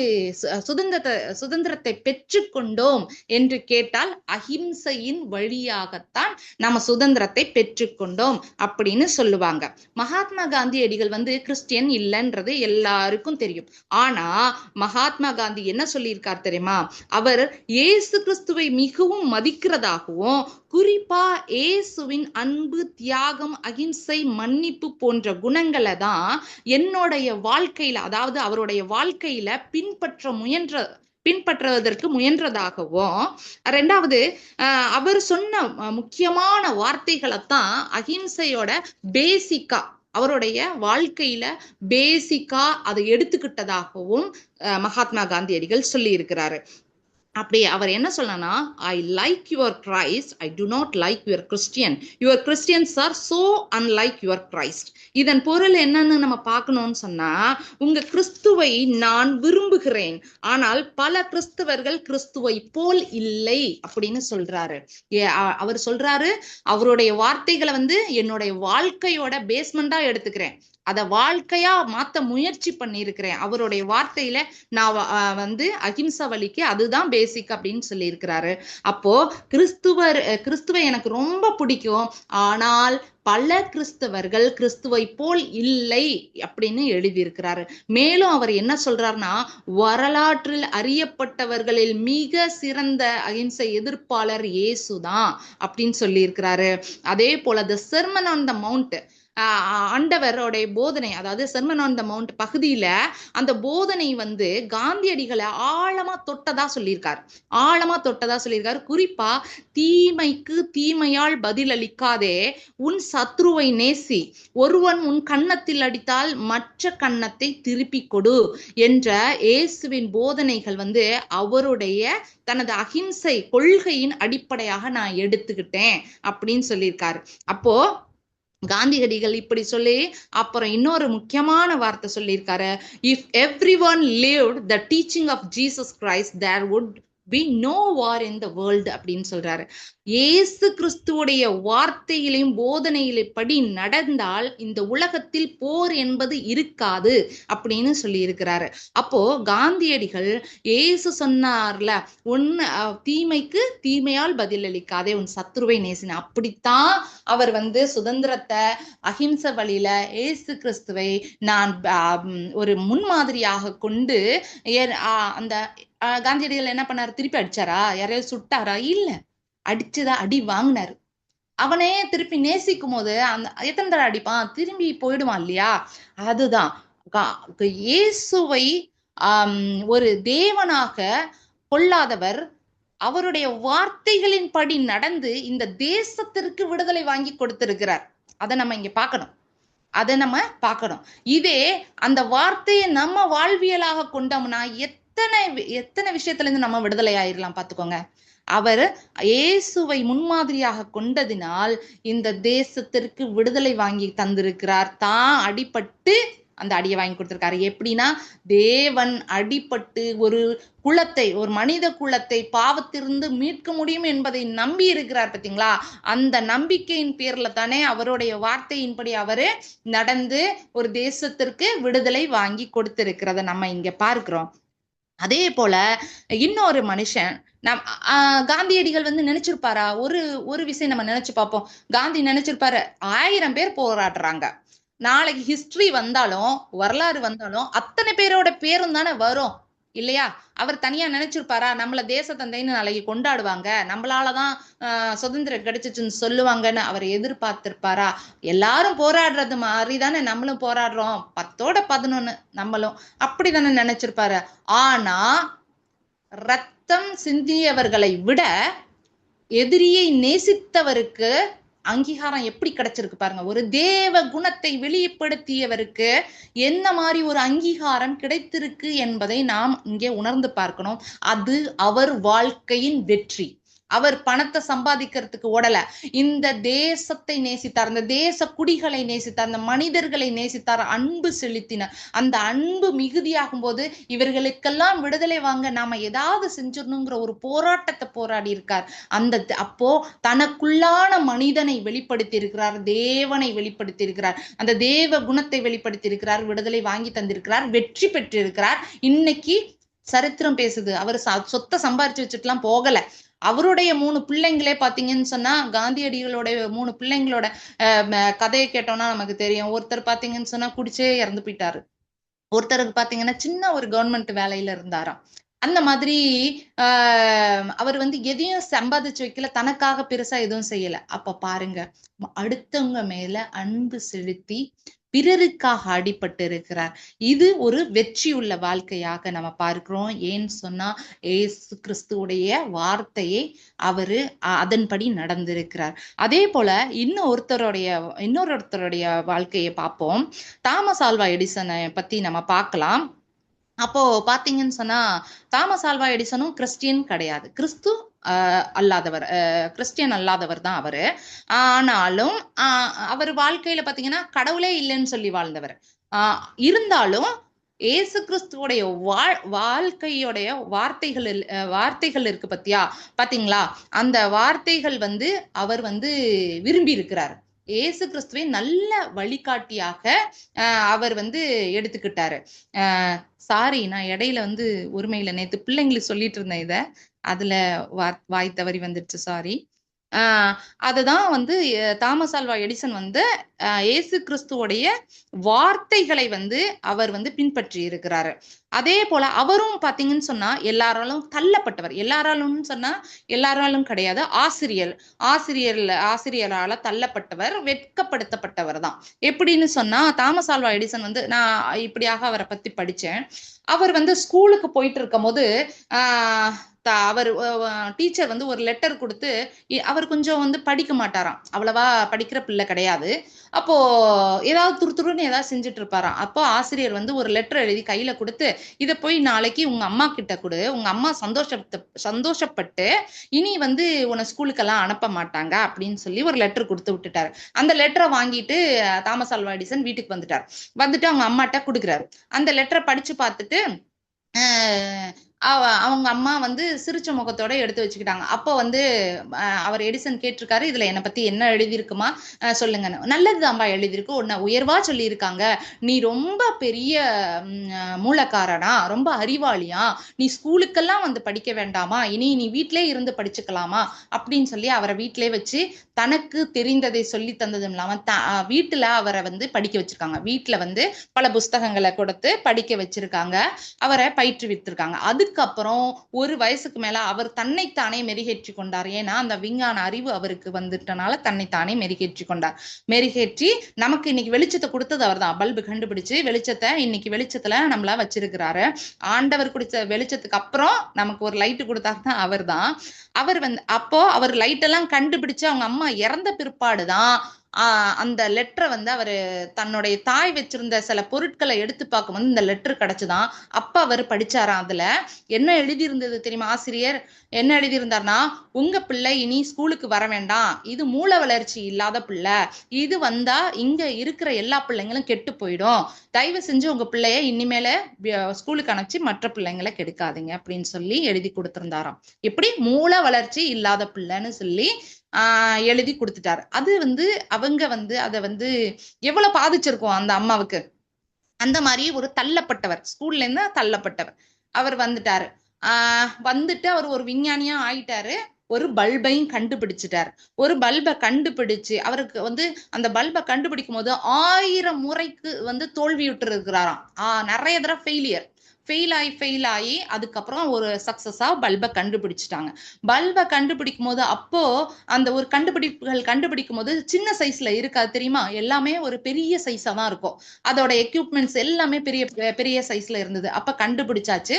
சுதந்திரத்தை பெற்றுக்கொண்டோம் என்று கேட்டால் அஹிம்சையின் வழியாகத்தான் நம்ம சுதந்திரத்தை பெற்றுக்கொண்டோம் அப்படின்னு சொல்லுவாங்க. மகாத்மா காந்தியடிகள் வந்து கிறிஸ்டியன் இல்லைன்றது எல்லாருக்கும் தெரியும். ஆனா மகாத்மா காந்தி என்ன சொல்லியிருக்கார் தெரியுமா? அவர் இயேசு கிறிஸ்துவை மிகவும் மதிக்கிறதாகவும், குறிப்பா இயேசுவின் அன்பு, தியாகம், அகிம்சை, மன்னிப்பு போன்ற குணங்களை தான் என்னுடைய வாழ்க்கையில, அதாவது அவருடைய வாழ்க்கையில பின்பற்றுவதற்கு முயன்றதாகவும், ரெண்டாவது அவர் சொன்ன முக்கியமான வார்த்தைகளைத்தான் அகிம்சையோட பேசிக்கா அவருடைய வாழ்க்கையில பேசிக்கா அதை எடுத்துக்கிட்டதாகவும் மகாத்மா காந்தியடிகள் சொல்லி இருக்கிறாரு. அப்படி அவர் என்ன சொல்லனா, I like your Christ, I to not like your Christian, your Christians are so unlike your Christ. இதன் பொருள் என்னன்னு நம்ம பார்க்கணும்னு சொன்னா, உங்க கிறிஸ்துவை நான் விரும்புகிறேன், ஆனால் பல கிறிஸ்தவர்கள் கிறிஸ்துவை போல் இல்லை அப்படின்னு சொல்றாரு. அவர் சொல்றாரு, அவருடைய வார்த்தைகளை வந்து என்னுடைய வாழ்க்கையோட பேஸ்மெண்டா எடுத்துக்கிறேன், அத வாழ்க்கையா மாத்த முயற்சி பண்ணியிருக்கிறேன். அவருடைய வார்த்தையில நான் வந்து அஹிம்சா வழிக்கு அதுதான் பேசிக் அப்படின்னு சொல்லி இருக்கிறாரு. அப்போ கிறிஸ்துவை எனக்கு ரொம்ப பிடிக்கும், ஆனால் பல கிறிஸ்தவர்கள் கிறிஸ்துவை போல் இல்லை அப்படின்னு எழுதியிருக்கிறாரு. மேலும் அவர் என்ன சொல்றாருன்னா, வரலாற்றில் அறியப்பட்டவர்களில் மிக சிறந்த அகிம்சை எதிர்ப்பாளர் இயேசுதான் அப்படின்னு சொல்லி இருக்கிறாரு. அதே போல தி செர்மன் ஆன் த மவுண்ட், ஆண்டவருடைய போதனை, அதாவது செர்மன் ஆன் த மவுண்ட் பகுதியில அந்த போதனை வந்து காந்தியடிகளை ஆழமா தொட்டதா சொல்லியிருக்காரு. குறிப்பா தீமைக்கு தீமையால் பதிலளிக்காதே, உன் சத்ருவை நேசி, ஒருவன் உன் கன்னத்தில் அடித்தால் மற்ற கன்னத்தை திருப்பி கொடு என்ற இயேசுவின் போதனைகள் வந்து அவருடைய தனது அகிம்சை கொள்கையின் அடிப்படையாக நான் எடுத்துக்கிட்டேன் அப்படின்னு சொல்லியிருக்காரு. அப்போ காந்தியடிகள் இப்படி சொல்லி அப்புறம் இன்னொரு முக்கியமான வார்த்தை சொல்லியிருக்காரு, if every one lived the teaching of Jesus Christ there would be no war in the world அப்படின்னு சொல்றாரு. இயேசு கிறிஸ்துவுடைய வார்த்தையிலையும் போதனையிலும் படி நடந்தால் இந்த உலகத்தில் போர் என்பது இருக்காது அப்படின்னு சொல்லி இருக்கிறாரு. அப்போ காந்தியடிகள் இயேசு சொன்னார்ல, உன் தீமைக்கு தீமையால் பதிலளிக்காதே, உன் சத்ருவை நேசின, அப்படித்தான் அவர் வந்து சுதந்திரத்தை அஹிம்சை வழியில இயேசு கிறிஸ்துவை நான் ஒரு முன்மாதிரியாக கொண்டு அந்த காந்தியடிகள் என்ன பண்ணாரு? திருப்பி அடிச்சாரா? யாரையாவது சுட்டாரா? இல்ல, அடிச்சதா அடி வாங்கினாரு. அவனே திருப்பி நேசிக்கும் போது அந்த எத்தனை தடவை அடிப்பான்? திரும்பி போயிடுவான் இல்லையா? அதுதான் இயேசுவை ஒரு தேவனாக கொள்ளாதவர் அவருடைய வார்த்தைகளின் படி நடந்து இந்த தேசத்திற்கு விடுதலை வாங்கி கொடுத்திருக்கிறார். அதை நம்ம இங்க பார்க்கணும். இதே அந்த வார்த்தையை நம்ம வாழ்வியலாக கொண்டோம்னா எத்தனை விஷயத்துல இருந்து நம்ம விடுதலை ஆயிரலாம் பாத்துக்கோங்க. அவர் இயேசுவை முன்மாதிரியாக கொண்டதினால் இந்த தேசத்திற்கு விடுதலை வாங்கி தந்திருக்கிறார். தான் அடிபட்டு அந்த அடியை வாங்கி கொடுத்திருக்காரு. எப்படின்னா, தேவன் அடிபட்டு ஒரு குலத்தை, ஒரு மனித குலத்தை பாவத்திலிருந்து மீட்க முடியும் என்பதை நம்பி இருக்கிறார் பார்த்தீங்களா? அந்த நம்பிக்கையின் பேர்ல தானே அவருடைய வார்த்தையின்படி அவரு நடந்து ஒரு தேசத்திற்கு விடுதலை வாங்கி கொடுத்திருக்கிறத நம்ம இங்க பார்க்கிறோம். அதே போல இன்னொரு மனுஷன் காந்தியடிகள் நினைச்சிருப்பாரா? ஒரு விஷயம் நம்ம நினைச்சு பார்ப்போம். காந்தி நினைச்சிருப்பாரு, 1000 பேர் போராடுறாங்க, நாளைக்கு ஹிஸ்டரி வந்தாலும் வரலாறு வந்தாலும் அத்தனை பேரோட பேரும் தானே வரும் இல்லையா? அவர் தனியா நினைச்சிருப்பாரா நம்மள தேச தந்தைன்னு நாளைக்கு கொண்டாடுவாங்க, நம்மளாலதான் சுதந்திரம் கிடைச்சிச்சுன்னு சொல்லுவாங்கன்னு அவர் எதிர்பார்த்திருப்பாரா? எல்லாரும் போராடுறது மாதிரிதானே நம்மளும் போராடுறோம், 10ஓட 11 நம்மளும் அப்படித்தானே நினைச்சிருப்பாரு. ஆனா ரத்தம் சிந்தியவர்களை விட எதிரியை நேசித்தவருக்கு அங்கீகாரம் எப்படி கிடைச்சிருக்கு பாருங்க. ஒரு தேவ குணத்தை வெளிப்படுத்தியவருக்கு என்ன மாதிரி ஒரு அங்கீகாரம் கிடைத்திருக்கு என்பதை நாம் இங்கே உணர்ந்து பார்க்கணும். அது அவர் வாழ்க்கையின் வெற்றி. அவர் பணத்தை சம்பாதிக்கிறதுக்கு ஓடல, இந்த தேசத்தை நேசித்தார், இந்த தேச குடிகளை நேசித்தார், அந்த மனிதர்களை நேசித்தார், அன்பு செலுத்தினார். அந்த அன்பு மிகுதியாகும் போது இவர்களுக்கெல்லாம் விடுதலை வாங்க நாம ஏதாவது செஞ்சிடணுங்கிற ஒரு போராட்டத்தை போராடி இருக்கார். அப்போ தனக்குள்ளான மனிதனை வெளிப்படுத்தி இருக்கிறார், தேவனை வெளிப்படுத்தி இருக்கிறார், அந்த தேவ குணத்தை வெளிப்படுத்தி இருக்கிறார், விடுதலை வாங்கி தந்திருக்கிறார், வெற்றி பெற்றிருக்கிறார். இன்னைக்கு சரித்திரம் பேசுது. அவர் சொத்தை சம்பாரிச்சு வச்சுட்டுலாம் போகல. அவருடைய 3 பிள்ளைங்களே பாத்தீங்கன்னு சொன்னா, காந்தியடிகளோட 3 பிள்ளைங்களோட கதையை கேட்டோம்னா நமக்கு தெரியும். ஒருத்தர் பாத்தீங்கன்னு சொன்னா குடிச்சே இறந்து போயிட்டாரு, ஒருத்தருக்கு பாத்தீங்கன்னா சின்ன ஒரு கவர்மெண்ட் வேலையில இருந்தாராம். அந்த மாதிரி அவர் எதையும் சம்பாதிச்சு வைக்கல, தனக்காக பெருசா எதுவும் செய்யல. அப்ப பாருங்க, அடுத்தவங்க மேல அன்பு செலுத்தி பிறருக்காக அடிபட்டு இருக்கிறார். இது ஒரு வெற்றியுள்ள வாழ்க்கையாக நம்ம பார்க்கிறோம். ஏன்னு சொன்னா, ஏசு கிறிஸ்துவுடைய வார்த்தையை அவரு அதன்படி நடந்திருக்கிறார். அதே போல இன்னொருத்தருடைய வாழ்க்கையை பார்ப்போம். தாமஸ் ஆல்வா எடிசனை பத்தி நம்ம பார்க்கலாம். அப்போ பாத்தீங்கன்னு சொன்னா, தாமஸ் ஆல்வா எடிசனும் கிறிஸ்டியன் கிடையாது, கிறிஸ்டியன் அல்லாதவர் தான் அவரு. ஆனாலும் அவர் வாழ்க்கையில பாத்தீங்கன்னா கடவுளே இல்லைன்னு சொல்லி வாழ்ந்தவர். இருந்தாலும் ஏசு கிறிஸ்துவோடைய வாழ்க்கையோடைய வார்த்தைகள் இருக்கு பாத்தீங்களா? அந்த வார்த்தைகள் அவர் விரும்பி இருக்கிறார். ஏசு கிறிஸ்துவை நல்ல வழிகாட்டியாக அவர் எடுத்துக்கிட்டாரு. சாரி, நான் இடையில ஒருமையில நேத்து பிள்ளைங்களுக்கு சொல்லிட்டு இருந்தேன், இத அதுல வாய் தவறி வந்துடுச்சு, சாரி. அதுதான் தாமஸ் ஆல்வா எடிசன் ஏசு கிறிஸ்துவோடைய வார்த்தைகளை அவர் பின்பற்றி இருக்கிறாரு. அதே போல அவரும் பாத்தீங்கன்னு சொன்னா எல்லாராலும் தள்ளப்பட்டவர். எல்லாராலும் சொன்னா எல்லாராலும் கிடையாது, ஆசிரியரால தள்ளப்பட்டவர், வெட்கப்படுத்தப்பட்டவர் தான். எப்படின்னு சொன்னா, தாமஸ் ஆல்வா எடிசன் நான் இப்படியாக அவரை பத்தி படிச்சேன். அவர் ஸ்கூலுக்கு போயிட்டு இருக்கும் போது அவர் டீச்சர் ஒரு லெட்டர் கொடுத்து, அவர் கொஞ்சம் படிக்க மாட்டாராம், அவ்வளவா படிக்கிற பிள்ளை கிடையாது. அப்போ ஏதாவது துருத்துருன்னு ஏதாவது செஞ்சுட்டு இருப்பாராம். அப்போ ஆசிரியர் ஒரு லெட்டர் எழுதி கையில கொடுத்து, இதை போய் நாளைக்கு உங்க அம்மா கிட்ட கொடு, உங்க அம்மா சந்தோஷப்பட்டு இனி உன்னை ஸ்கூலுக்கெல்லாம் அனுப்ப மாட்டாங்க அப்படின்னு சொல்லி ஒரு லெட்டர் கொடுத்து விட்டுட்டாரு. அந்த லெட்டரை வாங்கிட்டு தாமஸ் ஆல்வா எடிசன் வீட்டுக்கு வந்துட்டு அவங்க அம்மாட்ட கொடுக்குறாரு. அந்த லெட்டரை படிச்சு பார்த்துட்டு அவங்க அம்மா சிரிச்ச முகத்தோட எடுத்து வச்சுக்கிட்டாங்க. அப்போ அவர் எடிசன் கேட்டிருக்காரு, இதுல என்னை பத்தி என்ன எழுதியிருக்குமா சொல்லுங்கன்னு. நல்லதுதான்பா எழுதியிருக்கு, உன்னை உயர்வா சொல்லியிருக்காங்க, நீ ரொம்ப பெரிய மூலக்காரனா, ரொம்ப அறிவாளியா, நீ ஸ்கூலுக்கெல்லாம் படிக்க வேண்டாமா, இனி நீ வீட்டிலே இருந்து படிச்சுக்கலாமா அப்படின்னு சொல்லி அவரை வீட்டிலே வச்சு தனக்கு தெரிந்ததை சொல்லி தந்ததும் இல்லாம வீட்டுல அவரை படிக்க வச்சிருக்காங்க. வீட்டுல பல புஸ்தகங்களை கொடுத்து படிக்க வச்சிருக்காங்க, அவரை பயிற்றுவித்திருக்காங்க. அதுக்கப்புறம் ஒரு வயசுக்கு மேல அவர் தன்னைத்தானே மெருகேற்றி கொண்டார். ஏன்னா அந்த விஞ்ஞான அறிவு அவருக்கு வந்துட்டனால தன்னைத்தானே மெருகேற்றி கொண்டார். மெருகேற்றி நமக்கு இன்னைக்கு வெளிச்சத்தை கொடுத்தது அவர் தான். பல்பு கண்டுபிடிச்சு வெளிச்சத்தை இன்னைக்கு வெளிச்சத்துல நம்மள வச்சிருக்கிறாரு. ஆண்டவர் குடிச்ச வெளிச்சத்துக்கு அப்புறம் நமக்கு ஒரு லைட்டு கொடுத்தாருதான் அவர் தான். அவர் அப்போ அவர் லைட் எல்லாம் கண்டுபிடிச்சு அவங்க அம்மா இறந்த பிற்பாடுதான் அந்த லெட்டரை வந்து அவரு தன்னுடைய தாய் வச்சிருந்த சில பொருட்களை எடுத்து பார்க்கும்போது இந்த லெட்டர் கிடைச்சுதான். அப்ப அவர் படிச்சாராம். அதுல என்ன எழுதி இருந்தது தெரியுமா? ஆசிரியர் என்ன எழுதியிருந்தார்னா, உங்க பிள்ளை இனி ஸ்கூலுக்கு வர வேண்டாம், இது மூல வளர்ச்சி இல்லாத பிள்ளை, இது வந்தா இங்க இருக்கிற எல்லா பிள்ளைங்களும் கெட்டு போயிடும், தயவு செஞ்சு உங்க பிள்ளைய இனிமேல ஸ்கூலுக்கு அனுப்பிச்சு மற்ற பிள்ளைங்களை கெடுக்காதீங்க அப்படின்னு சொல்லி எழுதி கொடுத்திருந்தாராம். எப்படி மூல வளர்ச்சி இல்லாத பிள்ளைன்னு சொல்லி எழுதி கொடுத்துட்டாரு. அது வந்து அவங்க வந்து அதை வந்து எவ்வளவு பாதிச்சிருக்கும் அந்த அம்மாவுக்கு. அந்த மாதிரி ஒரு தள்ளப்பட்டவர், ஸ்கூல்ல இருந்து தள்ளப்பட்டவர் அவர் வந்துட்டாரு. வந்துட்டு அவர் ஒரு விஞ்ஞானியா ஆயிட்டாரு. ஒரு பல்பையும் கண்டுபிடிச்சிட்டாரு. ஒரு பல்பை கண்டுபிடிச்சு அவருக்கு வந்து அந்த பல்பை கண்டுபிடிக்கும் போது 1000 முறைக்கு வந்து தோல்வியுற்று இருக்கிறாராம். நிறைய தடவை ஃபெயில் ஆகி அதுக்கப்புறம் ஒரு சக்சஸா பல்பை கண்டுபிடிச்சிட்டாங்க. பல்பை கண்டுபிடிக்கும் போது அப்போ அந்த ஒரு கண்டுபிடிக்கும் போது சின்ன சைஸ்ல இருக்காது தெரியுமா? எல்லாமே ஒரு பெரிய சைஸா தான் இருக்கும். அதோட எக்யூப்மெண்ட்ஸ் எல்லாமே பெரிய பெரிய சைஸ்ல இருந்தது. அப்ப கண்டுபிடிச்சாச்சு.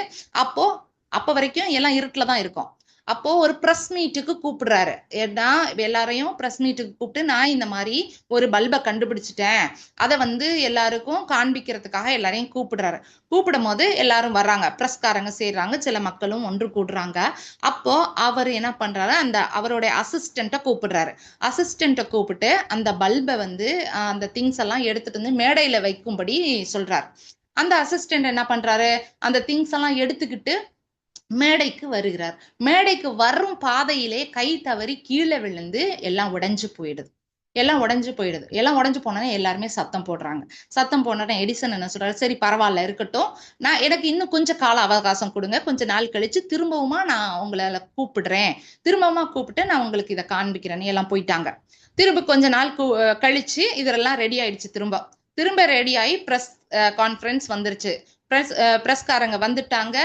அப்போ வரைக்கும் எல்லாம் இருட்டுல தான் இருக்கும். அப்போ ஒரு பிரஸ் மீட்டுக்கு கூப்பிடுறாரு. ஏன்னா எல்லாரையும் பிரஸ் மீட்டுக்கு கூப்பிட்டு, நான் இந்த மாதிரி ஒரு பல்பை கண்டுபிடிச்சிட்டேன், அதை வந்து எல்லாருக்கும் காண்பிக்கிறதுக்காக எல்லாரையும் கூப்பிடுறாரு. கூப்பிடும் போது எல்லாரும் வர்றாங்க, பிரஸ்காரங்க சேர்றாங்க, சில மக்களும் ஒன்று கூடுறாங்க. அப்போ அவர் என்ன பண்றாரு, அவருடைய அசிஸ்டண்ட்டை கூப்பிடுறாரு. அசிஸ்டண்ட்டை கூப்பிட்டு அந்த பல்பை வந்து அந்த திங்ஸ் எல்லாம் எடுத்துட்டு வந்து மேடையில வைக்கும்படி சொல்றாரு. அந்த அசிஸ்டன்ட் என்ன பண்றாரு, அந்த திங்ஸ் எல்லாம் எடுத்துக்கிட்டு மேடைக்கு வருகிறார். மேடைக்கு வரும் பாதையிலே கை தவறி கீழே விழுந்து எல்லாம் உடைஞ்சு போயிடுது. எல்லாம் உடைஞ்சு போனோன்னே எல்லாருமே சத்தம் போடுறாங்க. சத்தம் போனோடனே எடிசன் என்ன சொல்றாரு, சரி பரவாயில்ல இருக்கட்டும், நான் எனக்கு இன்னும் கொஞ்சம் கால அவகாசம் கொடுங்க, கொஞ்ச நாள் கழிச்சு திரும்பவுமா நான் உங்களை கூப்பிட்டு நான் உங்களுக்கு இதை காண்பிக்கிறேன்னு எல்லாம் போயிட்டாங்க. திரும்ப கொஞ்ச நாள் கழிச்சு இதெல்லாம் ரெடி ஆயிடுச்சு. திரும்ப ரெடி ஆகி பிரஸ் கான்ஃபரன்ஸ் வந்துருச்சு. பிரஸ்காரங்க வந்துட்டாங்க.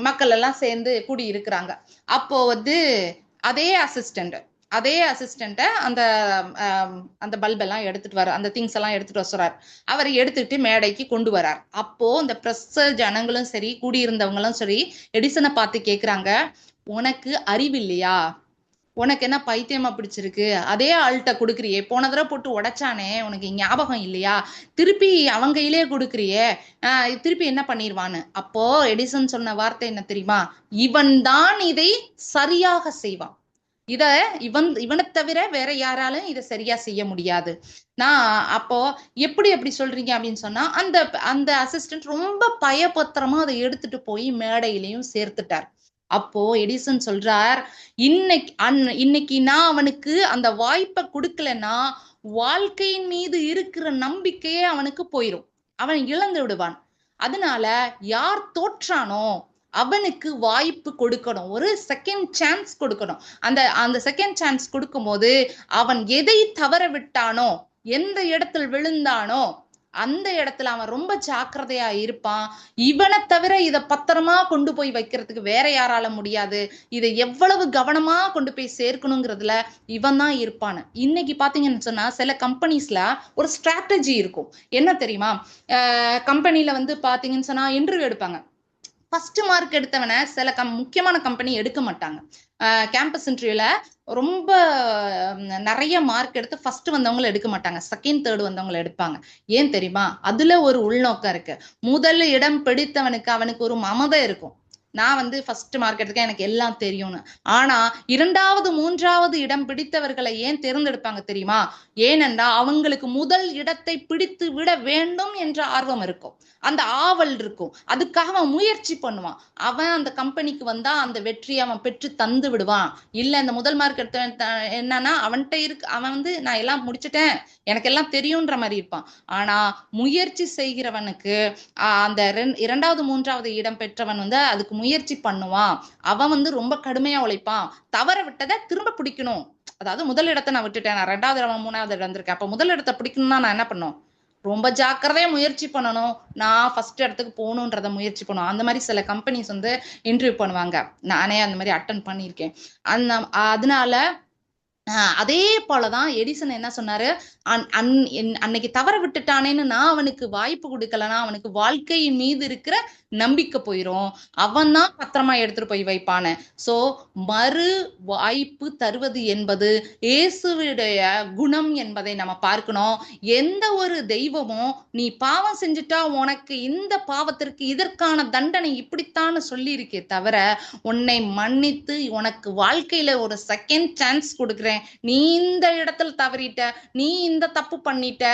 மக்கள் எல்லாம் சேர்ந்து கூடி இருக்கிறாங்க. அப்போ வந்து அதே அசிஸ்டன்ட் அந்த பல்ப் எல்லாம் எடுத்துட்டு வர, அந்த திங்ஸ் எல்லாம் எடுத்துட்டு வர்றார். அவர் எடுத்துட்டு மேடைக்கு கொண்டு வரார். அப்போ இந்த பிரஸ் ஜனங்களும் சரி, கூடியிருந்தவங்களும் சரி, எடிசனை பார்த்து கேக்குறாங்க, உனக்கு அறிவு இல்லையா? உனக்கு என்ன பைத்தியமா பிடிச்சிருக்கு? அதே ஆள்கிட்ட கொடுக்குறியே, போன தடவை போட்டு உடைச்சானே, உனக்கு ஞாபகம் இல்லையா? திருப்பி அவங்க கையிலே கொடுக்குறியே, திருப்பி என்ன பண்ணிடுவான்னு. அப்போ எடிசன் சொன்ன வார்த்தை என்ன தெரியுமா? இவன் தான் இதை சரியாக செய்வான். இவனை தவிர வேற யாராலும் இதை சரியா செய்ய முடியாது. நான் அப்போ எப்படி சொல்றீங்க அப்படின்னு சொன்னா, அந்த அசிஸ்டன்ட் ரொம்ப பயபத்திரமா அதை எடுத்துட்டு போய் மேடையிலையும் சேர்த்துட்டார். அப்போ எடிசன் சொல்றார், இன்னைக்கு நான் அவனுக்கு அந்த வாய்ப்பை கொடுக்கலன்னா வாழ்க்கையின் மீது இருக்கிற நம்பிக்கையே அவனுக்கு போயிடும், அவன் இழந்து விடுவான். அதனால யார் தோற்றானோ அவனுக்கு வாய்ப்பு கொடுக்கணும், ஒரு செகண்ட் சான்ஸ் கொடுக்கணும். அந்த செகண்ட் சான்ஸ் கொடுக்கும்போது அவன் எதை தவற விட்டானோ, எந்த இடத்தில் விழுந்தானோ அந்த இடத்துல அவன் ரொம்ப ஜாக்கிரதையா இருப்பான். இவனை தவிர இதை பத்திரமா கொண்டு போய் வைக்கிறதுக்கு வேற யாரால முடியாது. இதை எவ்வளவு கவனமா கொண்டு போய் சேர்க்கணுங்கிறதுல இவன் தான் இருப்பான்னு. இன்னைக்கு பாத்தீங்கன்னு சொன்னா சில கம்பெனிஸ்ல ஒரு ஸ்ட்ராட்டஜி இருக்கும். என்ன தெரியுமா? கம்பெனில வந்து பாத்தீங்கன்னு சொன்னா இன்டர்வியூ எடுப்பாங்க. ஃபர்ஸ்ட் மார்க் எடுத்தவனை சில முக்கியமான கம்பெனி எடுக்க மாட்டாங்க. கேம்பஸ் இன்டர்வியூல ரொம்ப நிறைய மார்க் எடுத்து ஃபர்ஸ்ட் வந்தவங்களை எடுக்க மாட்டாங்க, செகண்ட் தேர்ட் வந்தவங்களை எடுப்பாங்க. ஏன் தெரியுமா? அதுல ஒரு உள்நோக்கம் இருக்கு. முதல் இடம் பிடித்தவனுக்கு அவனுக்கு ஒரு மமதை இருக்கும், நான் வந்து ஃபர்ஸ்ட் மார்க் எடுத்துக்க, எனக்கு எல்லாம் தெரியும்னு. ஆனா 2வது 3வது இடம் பிடித்தவர்களை ஏன் தேர்ந்தெடுப்பாங்க தெரியுமா? ஏனென்றா அவங்களுக்கு முதல் இடத்தை பிடித்து விட வேண்டும் என்ற ஆர்வம் இருக்கும், அந்த ஆவல் இருக்கும். அதுக்காக அவன் முயற்சி பண்ணுவான். அவன் அந்த கம்பெனிக்கு வந்தா அந்த வெற்றியை அவன் பெற்று தந்து விடுவான். இல்ல இந்த முதல் மார்க் எடுத்தவன் என்னன்னா அவன்கிட்ட இருக்கு, அவன் வந்து நான் எல்லாம் முடிச்சுட்டேன், எனக்கு எல்லாம் தெரியும்ன்ற மாதிரி இருப்பான். ஆனா முயற்சி செய்கிறவனுக்கு அந்த 2வது 3வது இடம் பெற்றவன் வந்து அதுக்கு முயற்சி பண்ணுவான். அவன் வந்து ரொம்ப கடுமையா உழைப்பான். தவற விட்டதை திரும்ப பிடிக்கணும். அதாவது முதல் இடத்தை நான் விட்டுட்டேன், நான் 2வது இடம் 3வது இடம் இருக்கேன், அப்ப முதல் இடத்தை பிடிக்கணும்னா நான் என்ன பண்ணும்? ரொம்ப ஜாக்கிரதையா முயற்சி பண்ணணும். நான் ஃபர்ஸ்ட் இடத்துக்கு போகணுன்றத முயற்சி பண்ணுவோம். அந்த மாதிரி சில கம்பெனிஸ் வந்து இன்டர்வியூ பண்ணுவாங்க. நானே அந்த மாதிரி அட்டன் பண்ணியிருக்கேன். அதனால அதே போலதான் எடிசன் என்ன சொன்னாரு, அன்னைக்கு தவற விட்டுட்டானேன்னு நான் அவனுக்கு வாய்ப்பு கொடுக்கலன்னா அவனுக்கு வாழ்க்கையின் மீது இருக்கிற நம்பிக்கை போயிரும், அவன் தான் பத்திரமா எடுத்துட்டு போய் வைப்பானு. சோ மறு வாய்ப்பு தருவது என்பது இயேசுவுடைய குணம் என்பதை நம்ம பார்க்கணும். எந்த ஒரு தெய்வமும் நீ பாவம் செஞ்சுட்டா உனக்கு இந்த பாவத்திற்கு இதற்கான தண்டனை இப்படித்தான்னு சொல்லி இருக்கே தவிர, உன்னை மன்னித்து உனக்கு வாழ்க்கையில ஒரு செகண்ட் சான்ஸ் கொடுக்குறேன், நீ இந்த இடத்துல தவறிட்ட, நீ இந்த தப்பு பண்ணிட்ட,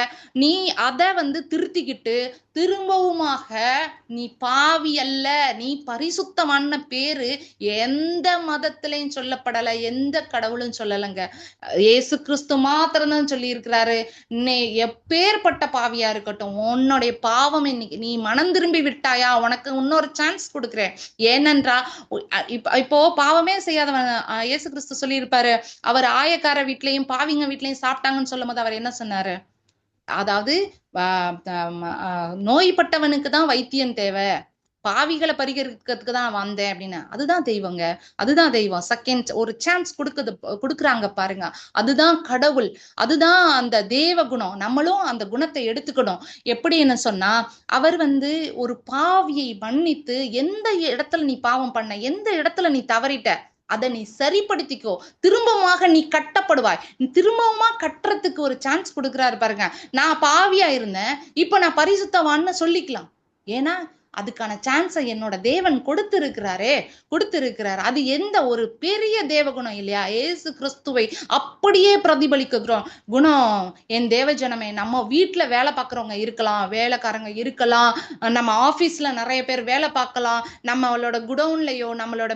நீ அதை திருத்திக்கிட்டு திரும்பவுமாக நீ பாவி அல்ல, நீ பரிசுத்தமான பேரு எந்த மதத்திலையும் சொல்லப்படல, எந்த கடவுளும் சொல்லலைங்க. இயேசு கிறிஸ்து மாத்திரம்தான் சொல்லி இருக்கிறாரு, எப்பேற்பட்ட பாவியா இருக்கட்டும், உன்னுடைய பாவம் இன்னைக்கு நீ மனம் திரும்பி விட்டாயா, உனக்கு இன்னொரு சான்ஸ் கொடுக்குறேன். ஏனென்றா இப்போ பாவமே செய்யாதவன் இயேசு கிறிஸ்து சொல்லி இருப்பாரு, அவர் ஆயக்கார வீட்லயும் பாவிங்க வீட்லயும் சாப்பிட்டாங்கன்னு சொல்லும் போது அவர் என்ன சொன்னாரு, அதாவது நோய்பட்டவனுக்கு தான் வைத்தியம் தேவை, பாவிகளை பரிகரிக்கிறதுக்கு தான் வந்தேன் அப்படின்னு. அதுதான் தெய்வங்க, அதுதான் தெய்வம். செகண்ட் ஒரு சான்ஸ் கொடுக்குறாங்க பாருங்க, அதுதான் கடவுள், அதுதான் அந்த தேவ குணம். நம்மளும் அந்த குணத்தை எடுத்துக்கணும். எப்படின்னு சொன்னா, அவர் ஒரு பாவியை மன்னித்து, எந்த இடத்துல நீ பாவம் பண்ண, எந்த இடத்துல நீ தவறிட்ட, அதை நீ சரிப்படுத்திக்கோ, திரும்பமாக நீ கட்டப்படுவாய், திரும்பவுமா கட்டுறதுக்கு ஒரு சான்ஸ் கொடுக்குறாரு பாருங்க. நான் பாவியா இருந்தேன், இப்ப நான் பரிசுத்தவான்னு சொல்லிக்கலாம். ஏன்னா அதுக்கான சான்ஸை என்னோட தேவன் கொடுத்திருக்கிறாரு. அது எந்த ஒரு பெரிய தேவகுணம் இல்லையா? ஏசு கிறிஸ்துவை அப்படியே பிரதிபலிக்கிறோம் குணம். என் தேவஜனமே, நம்ம வீட்டுல வேலை பார்க்கறவங்க இருக்கலாம், வேலைக்காரங்க இருக்கலாம், நம்ம ஆபீஸ்ல நிறைய பேர் வேலை பார்க்கலாம், நம்மளோட குடவுன்லயோ நம்மளோட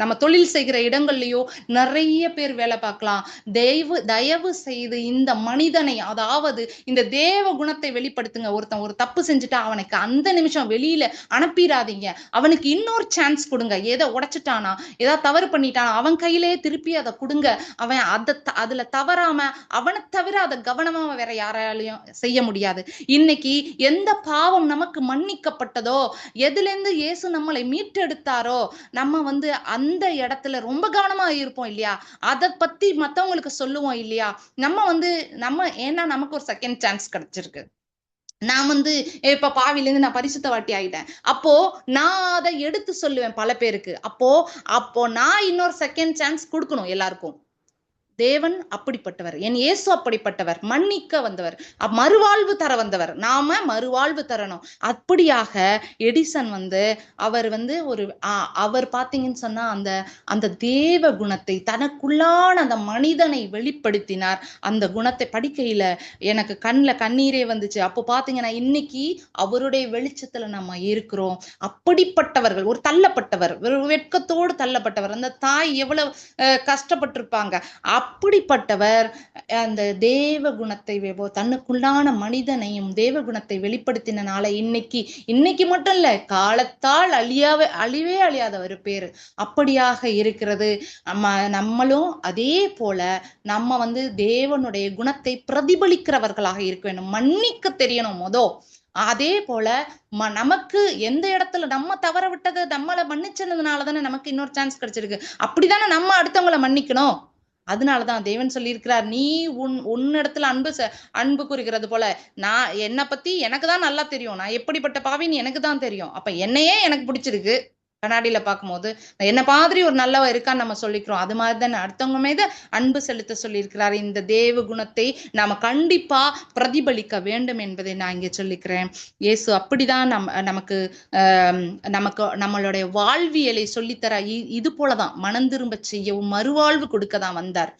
நம்ம தொழில் செய்கிற இடங்கள்லயோ நிறைய பேர் வேலை பார்க்கலாம். தயவு செய்து இந்த மனிதனை, அதாவது இந்த தேவ குணத்தை வெளிப்படுத்துங்க. ஒருத்தன் ஒரு தப்பு செஞ்சுட்டா அவனுக்கு அந்த நிமிஷம் வெளியில அனுப்பிடாதீங்க, அவனுக்கு இன்னொரு சான்ஸ் கொடுங்க. ஏதோ உடைச்சிட்டானா, ஏதாவது தவறு பண்ணிட்டானா, அவன் கையிலே திருப்பி அதை கொடுங்க. அவன் அதுல தவறாம, அவனை தவிர அதை கவனமா வேற யாராலையும் செய்ய முடியாது. இன்னைக்கு எந்த பாவம் நமக்கு மன்னிக்கப்பட்டதோ, எதுல இருந்து இயேசு நம்மளை மீட்டெடுத்தாரோ, நம்ம அந்த இடத்துல ரொம்ப கவனமா இருப்போம் இல்லையா? அதை பத்தி மத்தவங்களுக்கு சொல்லுவோம் இல்லையா? நம்ம ஏன்னா நமக்கு ஒரு செகண்ட் சான்ஸ் கிடைச்சிருக்கு. நான் இப்ப பாவிலேருந்து நான் பரிசுத்த வாட்டி ஆயிட்டேன். அப்போ நான் அதை எடுத்து சொல்லுவேன் பல பேருக்கு. அப்போ நான் இன்னொரு செகண்ட் சான்ஸ் கொடுக்கணும் எல்லாருக்கும். தேவன் அப்படிப்பட்டவர், என் இயேசு அப்படிப்பட்டவர், மன்னிக்க வந்தவர், மறுவாழ்வு தர வந்தவர். நாம மறுவாழ்வு தரணும். அப்படியாக எடிசன் அவர் அவர் பாத்தீங்கன்னு சொன்னா அந்த தேவ குணத்தை, தனக்குள்ளான அந்த மனிதனை வெளிப்படுத்தினார். அந்த குணத்தை படிக்கையில எனக்கு கண்ணில் கண்ணீரே வந்துச்சு. அப்போ பாத்தீங்கன்னா இன்னைக்கு அவருடைய வெளிச்சத்துல நம்ம இருக்கிறோம். அப்படிப்பட்டவர்கள், ஒரு தள்ளப்பட்டவர், ஒரு வெட்கத்தோடு தள்ளப்பட்டவர், அந்த தாய் எவ்வளவு கஷ்டப்பட்டிருப்பாங்க. அப்படிப்பட்டவர் அந்த தேவ குணத்தை, தன்னுக்குள்ளான மனிதனையும் தேவ குணத்தை வெளிப்படுத்தினால இன்னைக்கு மட்டும் இல்ல, காலத்தால் அழிவே அழியாத ஒரு பேரு அப்படியாக இருக்கிறது. நம்மளும் அதே போல நம்ம தேவனுடைய குணத்தை பிரதிபலிக்கிறவர்களாக இருக்க வேண்டும். மன்னிக்க தெரியணும் அதே போல நமக்கு எந்த இடத்துல நம்ம தவற விட்டது, நம்மளை மன்னிச்சதுனாலதானே நமக்கு இன்னொரு சான்ஸ் கிடைச்சிருக்கு. அப்படித்தானே நம்ம அடுத்தவங்களை மன்னிக்கணும். அதனாலதான் தேவன் சொல்லியிருக்கிறார், நீ உன்னிடத்துல அன்பு குறிக்கிறது போல, நான் என்னை பத்தி எனக்கு தான் நல்லா தெரியும், நான் எப்படிப்பட்ட பாவின்னு எனக்கு தான் தெரியும். அப்ப என்னையே எனக்கு பிடிச்சிருக்கு. கண்ணாடியில பார்க்கும்போது என்ன மாதிரி ஒரு நல்லவ இருக்கான்னு நம்ம சொல்லிக்கிறோம். அது மாதிரிதான் அடுத்தவங்க மீது அன்பு செலுத்த சொல்லியிருக்கிறார். இந்த தேவ குணத்தை நாம கண்டிப்பா பிரதிபலிக்க வேண்டும் என்பதை நான் இங்கே சொல்லிக்கிறேன். இயேசு அப்படிதான் நமக்கு நம்மளுடைய வாழ்வியலை சொல்லித்தர, இது போலதான் மனம் திரும்ப செய்யவும் மறுவாழ்வு கொடுக்கதான் வந்தார்.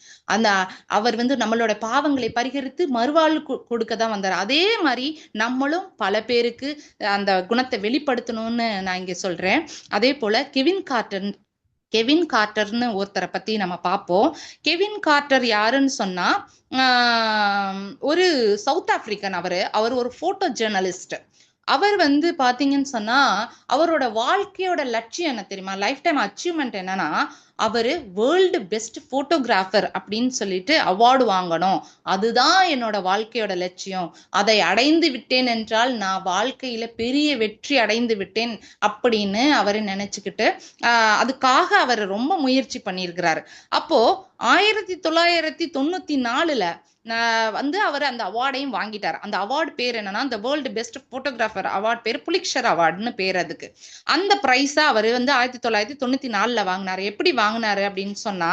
அவர் நம்மளோட பாவங்களை பரிகரித்து மறுவாழ்வு கொடுக்கதான் வந்தார். அதே மாதிரி நம்மளும் பல பேருக்கு அந்த குணத்தை வெளிப்படுத்தணும்னு நான் இங்க சொல்றேன். அதே போல கெவின் கார்ட்டர்னு ஒருத்தரை பத்தி நம்ம பார்ப்போம். கெவின் கார்ட்டர் யாருன்னு சொன்னா, ஒரு சவுத் ஆப்பிரிக்கன். அவர் ஒரு போட்டோ ஜேர்னலிஸ்ட். அவர் வந்து பாத்தீங்கன்னு சொன்னா அவரோட வாழ்க்கையோட லட்சியம் என்ன தெரியுமா? லைஃப் டைம் அச்சீவ்மெண்ட் என்னன்னா, அவரு வேர்ல்டு பெஸ்ட் போட்டோகிராஃபர் அப்படின்னு சொல்லிட்டு அவார்டு வாங்கணும். அதுதான் என்னோட வாழ்க்கையோட லட்சியம். அதை அடைந்து விட்டேன் என்றால் நான் வாழ்க்கையில பெரிய வெற்றி அடைந்து விட்டேன் அப்படின்னு அவரு நினைச்சுக்கிட்டு அதுக்காக அவர் ரொம்ப முயற்சி பண்ணியிருக்கிறாரு. அப்போ 1994ல வந்து அவர் அந்த அவார்டையும் வாங்கிட்டார். அந்த அவார்டு பேர் என்னன்னா, இந்த வேர்ல்டு பெஸ்ட் போட்டோகிராஃபர் அவார்டு பேர் புலிக்ஷர் அவார்டுன்னு பேர் அதுக்கு. அந்த பிரைஸா அவர் வந்து 1994ல வாங்கினாரு. எப்படி வாங்கினாரு அப்படின்னு சொன்னா,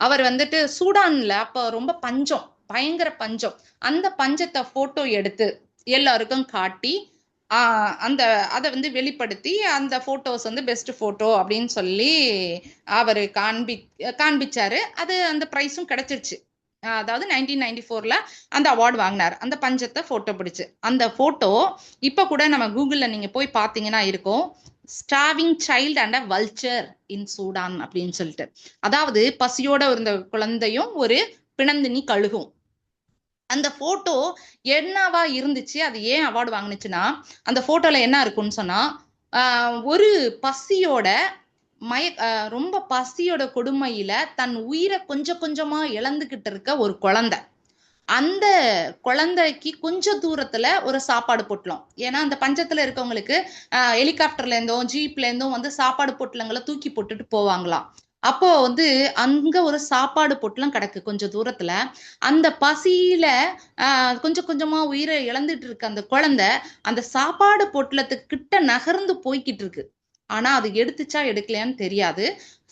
அவர் வந்துட்டு சூடான்ல அப்ப ரொம்ப பஞ்சம், பயங்கர பஞ்சம். அந்த பஞ்சத்தை போட்டோ எடுத்து எல்லாருக்கும் காட்டி அந்த அதை வந்து வெளிப்படுத்தி அந்த போட்டோஸ் வந்து பெஸ்ட் போட்டோ அப்படின்னு சொல்லி அவர் காண்பிச்சாரு. அது அந்த பிரைஸும் கிடைச்சிருச்சு. அதாவது 1994ல அந்த அவார்டு வாங்கினார். அந்த பஞ்சத்தை போட்டோ பிடிச்சு அந்த போட்டோ இப்ப கூட நம்ம கூகுள்ல நீங்க போய் பாத்தீங்கன்னா இருக்கும், starving child and a vulture in Sudan அப்படின்னு சொல்லிட்டு. அதாவது பசியோட இருந்த குழந்தையும் ஒரு பிணந்தினி கழுகும். அந்த போட்டோ என்னவா இருந்துச்சு, அது ஏன் அவார்டு வாங்கினுச்சுன்னா, அந்த போட்டோல என்ன இருக்குன்னு சொன்னா, ஒரு பசியோட ரொம்ப பசியோட கொடுமையில தன் உயிரை கொஞ்சம் கொஞ்சமா இழந்துகிட்டு இருக்க ஒரு குழந்தை. அந்த குழந்தைக்கு கொஞ்ச தூரத்துல ஒரு சாப்பாடு பொட்டலம். ஏன்னா அந்த பஞ்சத்துல இருக்கவங்களுக்கு ஹெலிகாப்டர்ல இருந்தும் ஜீப்ல இருந்தும் வந்து சாப்பாடு பொட்டலங்களை தூக்கி போட்டுட்டு போவாங்களாம். அப்போ வந்து அங்க ஒரு சாப்பாடு பொட்டலம் கிடக்கு கொஞ்ச தூரத்துல. அந்த பசியில கொஞ்சம் கொஞ்சமா உயிரை இழந்துட்டு இருக்க அந்த குழந்தை அந்த சாப்பாடு பொட்டலத்துக்கு கிட்ட நகர்ந்து போய்கிட்டு இருக்கு. ஆனா அது எடுத்துச்சா எடுக்கலையான்னு தெரியாது.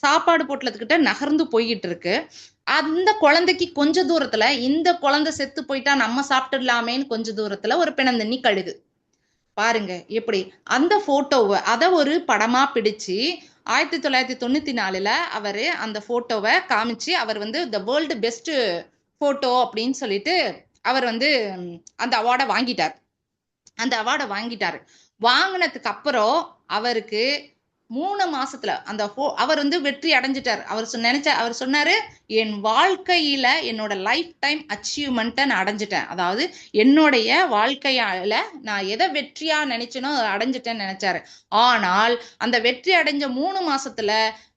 சாப்பாடு பொட்டலத்துக்கிட்ட நகர்ந்து போய்கிட்டு இருக்கு. அந்த குழந்தைக்கு கொஞ்ச தூரத்துல இந்த குழந்தை செத்து போயிட்டா நம்ம சாப்பிட்டுடலாமேன்னு கொஞ்ச தூரத்துல ஒரு பிணந்தண்ணி கழுகு. பாருங்க எப்படி அந்த போட்டோவை அத ஒரு படமா பிடிச்சு 1994ல அவரு அந்த போட்டோவை காமிச்சு அவர் வந்து த வேர்ல்டு பெஸ்ட் போட்டோ அப்படின்னு சொல்லிட்டு அவர் வந்து அந்த அவார்டை வாங்கிட்டார். அந்த அவார்டை வாங்கிட்டாரு. வாங்கினதுக்கு அப்புறம் அவருக்கு 3 மாசத்துல அந்த அவர் வந்து வெற்றி அடைஞ்சிட்டார். அவர் சொன்னாரு, என் வாழ்க்கையில என்னோட லைஃப் டைம் அச்சீவ்மெண்ட்டை நான் அடைஞ்சிட்டேன். அதாவது என்னுடைய வாழ்க்கையால நான் எதை வெற்றியா நினைச்சேனோ அடைஞ்சிட்டேன்னு நினைச்சாரு. ஆனால் அந்த வெற்றி அடைஞ்ச 3 மாசத்துல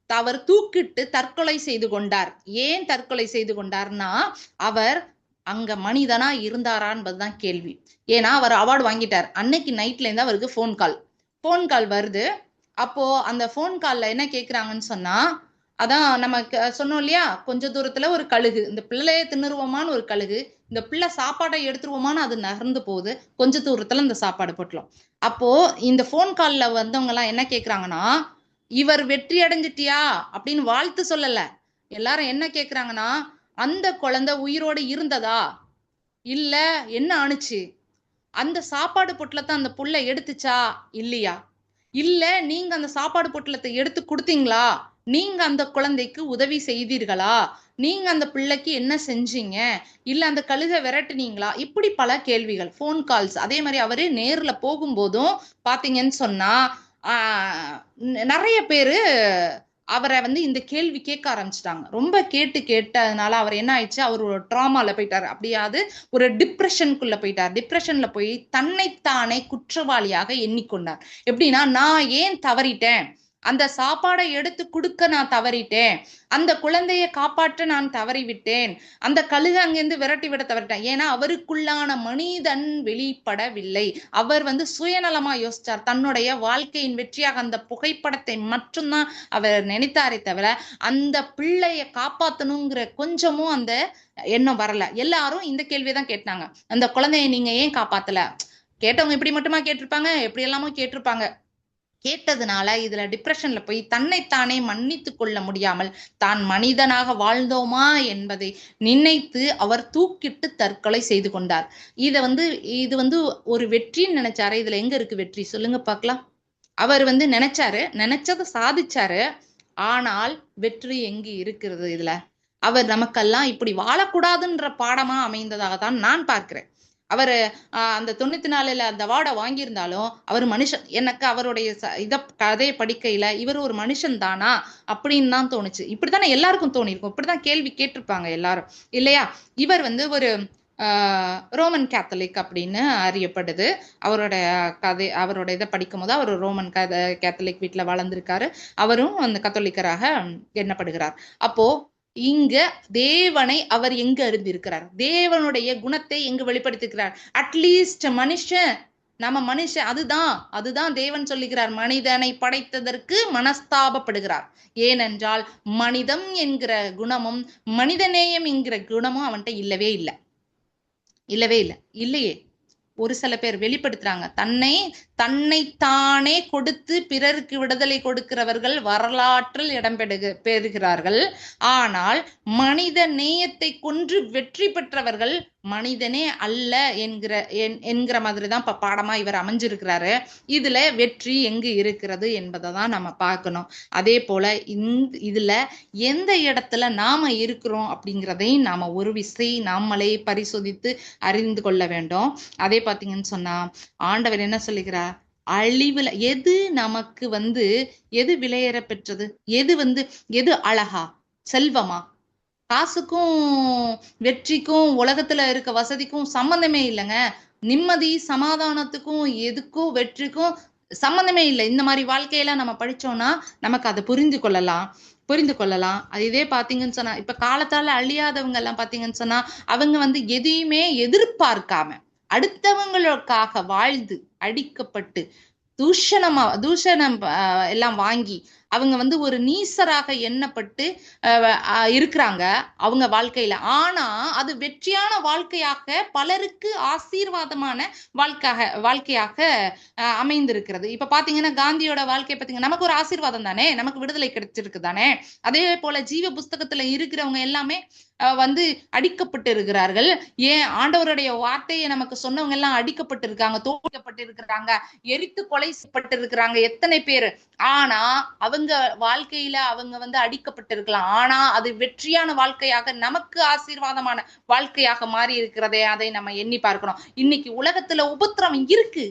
அவர் தூக்கிட்டு தற்கொலை செய்து கொண்டார். ஏன் தற்கொலை செய்து கொண்டார்னா, அவர் அங்க மனிதனா இருந்தாரான்பதுதான் கேள்வி. ஏன்னா அவர் அவார்டு வாங்கிட்டார். அன்னைக்கு நைட்ல இருந்து அவருக்கு போன் கால் வருது. அப்போ அந்த போன் கால்ல என்ன கேக்குறாங்கன்னு சொன்னா, அதான் நம்ம சொன்னோம் இல்லையா, கொஞ்ச தூரத்துல ஒரு கழுகு, இந்த பிள்ளைய தின்னுருவோமான்னு ஒரு கழுகு, இந்த பிள்ளை சாப்பாடை எடுத்துருவோமான்னு அது நகர்ந்து போகுது. கொஞ்ச தூரத்துல இந்த சாப்பாடு போட்டலாம். அப்போ இந்த போன் கால்ல வந்தவங்க எல்லாம் என்ன கேக்குறாங்கன்னா, இவர் வெற்றி அடைஞ்சிட்டியா அப்படின்னு வாழ்த்து சொல்லல. எல்லாரும் என்ன கேக்குறாங்கன்னா, அந்த குழந்தை உயிரோடு இருந்ததா, இல்ல என்ன ஆணுச்சு, அந்த சாப்பாடு பொட்டலத்தை அந்த புள்ள எடுத்துச்சா இல்லையா, இல்ல நீங்க அந்த சாப்பாடு பொட்டலத்தை எடுத்து கொடுத்தீங்களா, நீங்க அந்த குழந்தைக்கு உதவி செய்தீர்களா, நீங்க அந்த பிள்ளைக்கு என்ன செஞ்சீங்க, இல்ல அந்த கழுகை விரட்டுனீங்களா, இப்படி பல கேள்விகள் போன் கால்ஸ். அதே மாதிரி அவரு நேர்ல போகும்போதும் பாத்தீங்கன்னு சொன்னா நிறைய பேரு அவரை வந்து இந்த கேள்வி கேட்க ஆரம்பிச்சிட்டாங்க. ரொம்ப கேட்டதுனால அவர் என்ன ஆயிடுச்சு, அவர் ஒரு ட்ராமால போயிட்டாரு. அப்படியாவது ஒரு டிப்ரெஷனுக்குள்ள போயிட்டார். டிப்ரெஷன்ல போய் தன்னைத்தானே குற்றவாளியாக எண்ணிக்கொண்டார். எப்படின்னா, நான் ஏன் தவறிட்டேன், அந்த சாப்பாடை எடுத்து கொடுக்க நான் தவறிட்டேன், அந்த குழந்தையை காப்பாற்ற நான் தவறிவிட்டேன், அந்த கழுகு அங்கிருந்து விரட்டி விட தவறிட்டேன். ஏன்னா அவருக்குள்ளான மனிதன் வெளிப்படவில்லை. அவர் வந்து சுயநலமா யோசிச்சார். தன்னுடைய வாழ்க்கையின் வெற்றியாக அந்த புகைப்படத்தை மட்டும்தான் அவர் நினைத்தாரே தவிர அந்த பிள்ளைய காப்பாத்தணுங்கிற கொஞ்சமும் அந்த எண்ணம் வரல. எல்லாரும் இந்த கேள்வியதான் கேட்டாங்க, அந்த குழந்தைய நீங்க ஏன் காப்பாத்தல. கேட்டவங்க இப்படி மட்டுமா கேட்டிருப்பாங்க, எப்படி எல்லாமோ கேட்டிருப்பாங்க. கேட்டதுனால இதுல டிப்ரெஷன்ல போய் தன்னைத்தானே மன்னித்து கொள்ள முடியாமல் தான் மனிதனாக வாழ்ந்தோமா என்பதை நினைத்து அவர் தூக்கிட்டு தற்கொலை செய்து கொண்டார். இது வந்து ஒரு வெற்றின்னு நினைச்சாரு. இதுல எங்க இருக்கு வெற்றி சொல்லுங்க பார்க்கலாம். அவர் வந்து நினைச்சதை சாதிச்சாரு. ஆனால் வெற்றி எங்கு இருக்கிறது இதுல? அவர் நமக்கெல்லாம் இப்படி வாழக்கூடாதுன்ற பாடமா அமைந்ததாக தான் நான் பார்க்கிறேன். அவர் அந்த 94ல அந்த அவார்டை வாங்கியிருந்தாலும் அவர் மனுஷன். எனக்கு அவருடைய கதையை படிக்கையில இவர் ஒரு மனுஷன் தானா அப்படின்னு தான் தோணுச்சு. இப்படித்தானே எல்லாருக்கும் தோணிருக்கும். இப்படிதான் கேள்வி கேட்டிருப்பாங்க எல்லாரும் இல்லையா. இவர் வந்து ஒரு ரோமன் கேத்தலிக் அப்படின்னு அறியப்படுது. அவரோட இதை படிக்கும் போது அவர் ரோமன் கேத்தலிக் வீட்டில் வளர்ந்திருக்காரு. அவரும் அந்த கத்தோலிக்கராக எண்ணப்படுகிறார். அப்போ இங்க தேவனை அவர் எங்க அறிந்திருக்கிறார், தேவனுடைய குணத்தை எங்கு வெளிப்படுத்திருக்கிறார். அட்லீஸ்ட் நம்ம மனுஷன் அதுதான் தேவன் சொல்லுகிறார், மனிதனை படைத்ததற்கு மனஸ்தாபப்படுகிறார். ஏனென்றால் மனிதம் என்கிற குணமும் மனிதநேயம் என்கிற குணமும் அவன்கிட்ட இல்லையே. ஒரு சில பேர் வெளிப்படுத்துறாங்க, தன்னைத்தானே கொடுத்து பிறருக்கு விடுதலை கொடுக்கிறவர்கள் வரலாற்றில் இடம் பெறுகிறார்கள். ஆனால் மனித நேயத்தை கொன்று வெற்றி பெற்றவர்கள் மனிதனே அல்ல என்கிற மாதிரிதான் பாடமா இவர் அமைஞ்சிருக்கிறாரு. இதுல வெற்றி எங்கு இருக்கிறது என்பதை தான் நம்ம பார்க்கணும். அதே போல இதுல எந்த இடத்துல நாம இருக்கிறோம் அப்படிங்கிறதையும் நாம ஒரு விசை நாமளே பரிசோதித்து அறிந்து கொள்ள வேண்டும். அதே பாத்தீங்கன்னு சொன்னா ஆண்டவர் என்ன சொல்லுகிறார், அழிவுல எது நமக்கு எது விலையேற பெற்றது, எது அழகா, செல்வமா? காசுக்கும் வெற்றிக்கும் உலகத்துல இருக்க வசதிக்கும் சம்பந்தமே இல்லைங்க. நிம்மதி சமாதானத்துக்கும் எதுக்கும் வெற்றிக்கும் சம்பந்தமே இல்லை. இந்த மாதிரி வாழ்க்கையெல்லாம் நம்ம படிச்சோம்னா நமக்கு அதை புரிந்து கொள்ளலாம். இதே பாத்தீங்கன்னு சொன்னா இப்ப காலத்தால அழியாதவங்க எல்லாம் பாத்தீங்கன்னு சொன்னா அவங்க எதையுமே எதிர்பார்க்காம அடுத்தவங்களுக்காக வாழ்ந்து அடிக்கப்பட்டு தூஷணம் எல்லாம் வாங்கி அவங்க ஒரு நீசராக எண்ணப்பட்டு இருக்கிறாங்க அவங்க வாழ்க்கையில. ஆனா அது வெற்றியான வாழ்க்கையாக, பலருக்கு ஆசீர்வாதமான வாழ்க்கையாக அமைந்திருக்கிறது. இப்ப பாத்தீங்கன்னா காந்தியோட வாழ்க்கை பாத்தீங்கன்னா நமக்கு ஒரு ஆசீர்வாதம் தானே, நமக்கு விடுதலை கிடைச்சிருக்கு தானே. அதே போல ஜீவ புஸ்தகத்துல இருக்கிறவங்க எல்லாமே அடிக்கப்பட்டு இருக்கிறார்கள். ஏன் ஆண்டவருடைய வார்த்தையை நமக்கு சொன்னவங்க எல்லாம் அடிக்கப்பட்டு இருக்காங்க, தோற்கப்பட்டு இருக்கிறாங்க, எரித்து கொலை செய்யப்பட்டு இருக்கிறாங்க எத்தனை பேர். ஆனா அவங்க வாழ்க்கையில அவங்க அடிக்கப்பட்டு இருக்கலாம், ஆனா அது வெற்றியான வாழ்க்கையாக, நமக்கு ஆசீர்வாதமான வாழ்க்கையாக மாறி இருக்கிறதே, அதை நம்ம எண்ணி பார்க்கணும். இன்னைக்கு உலகத்துல உபத்திரம் இருக்கு,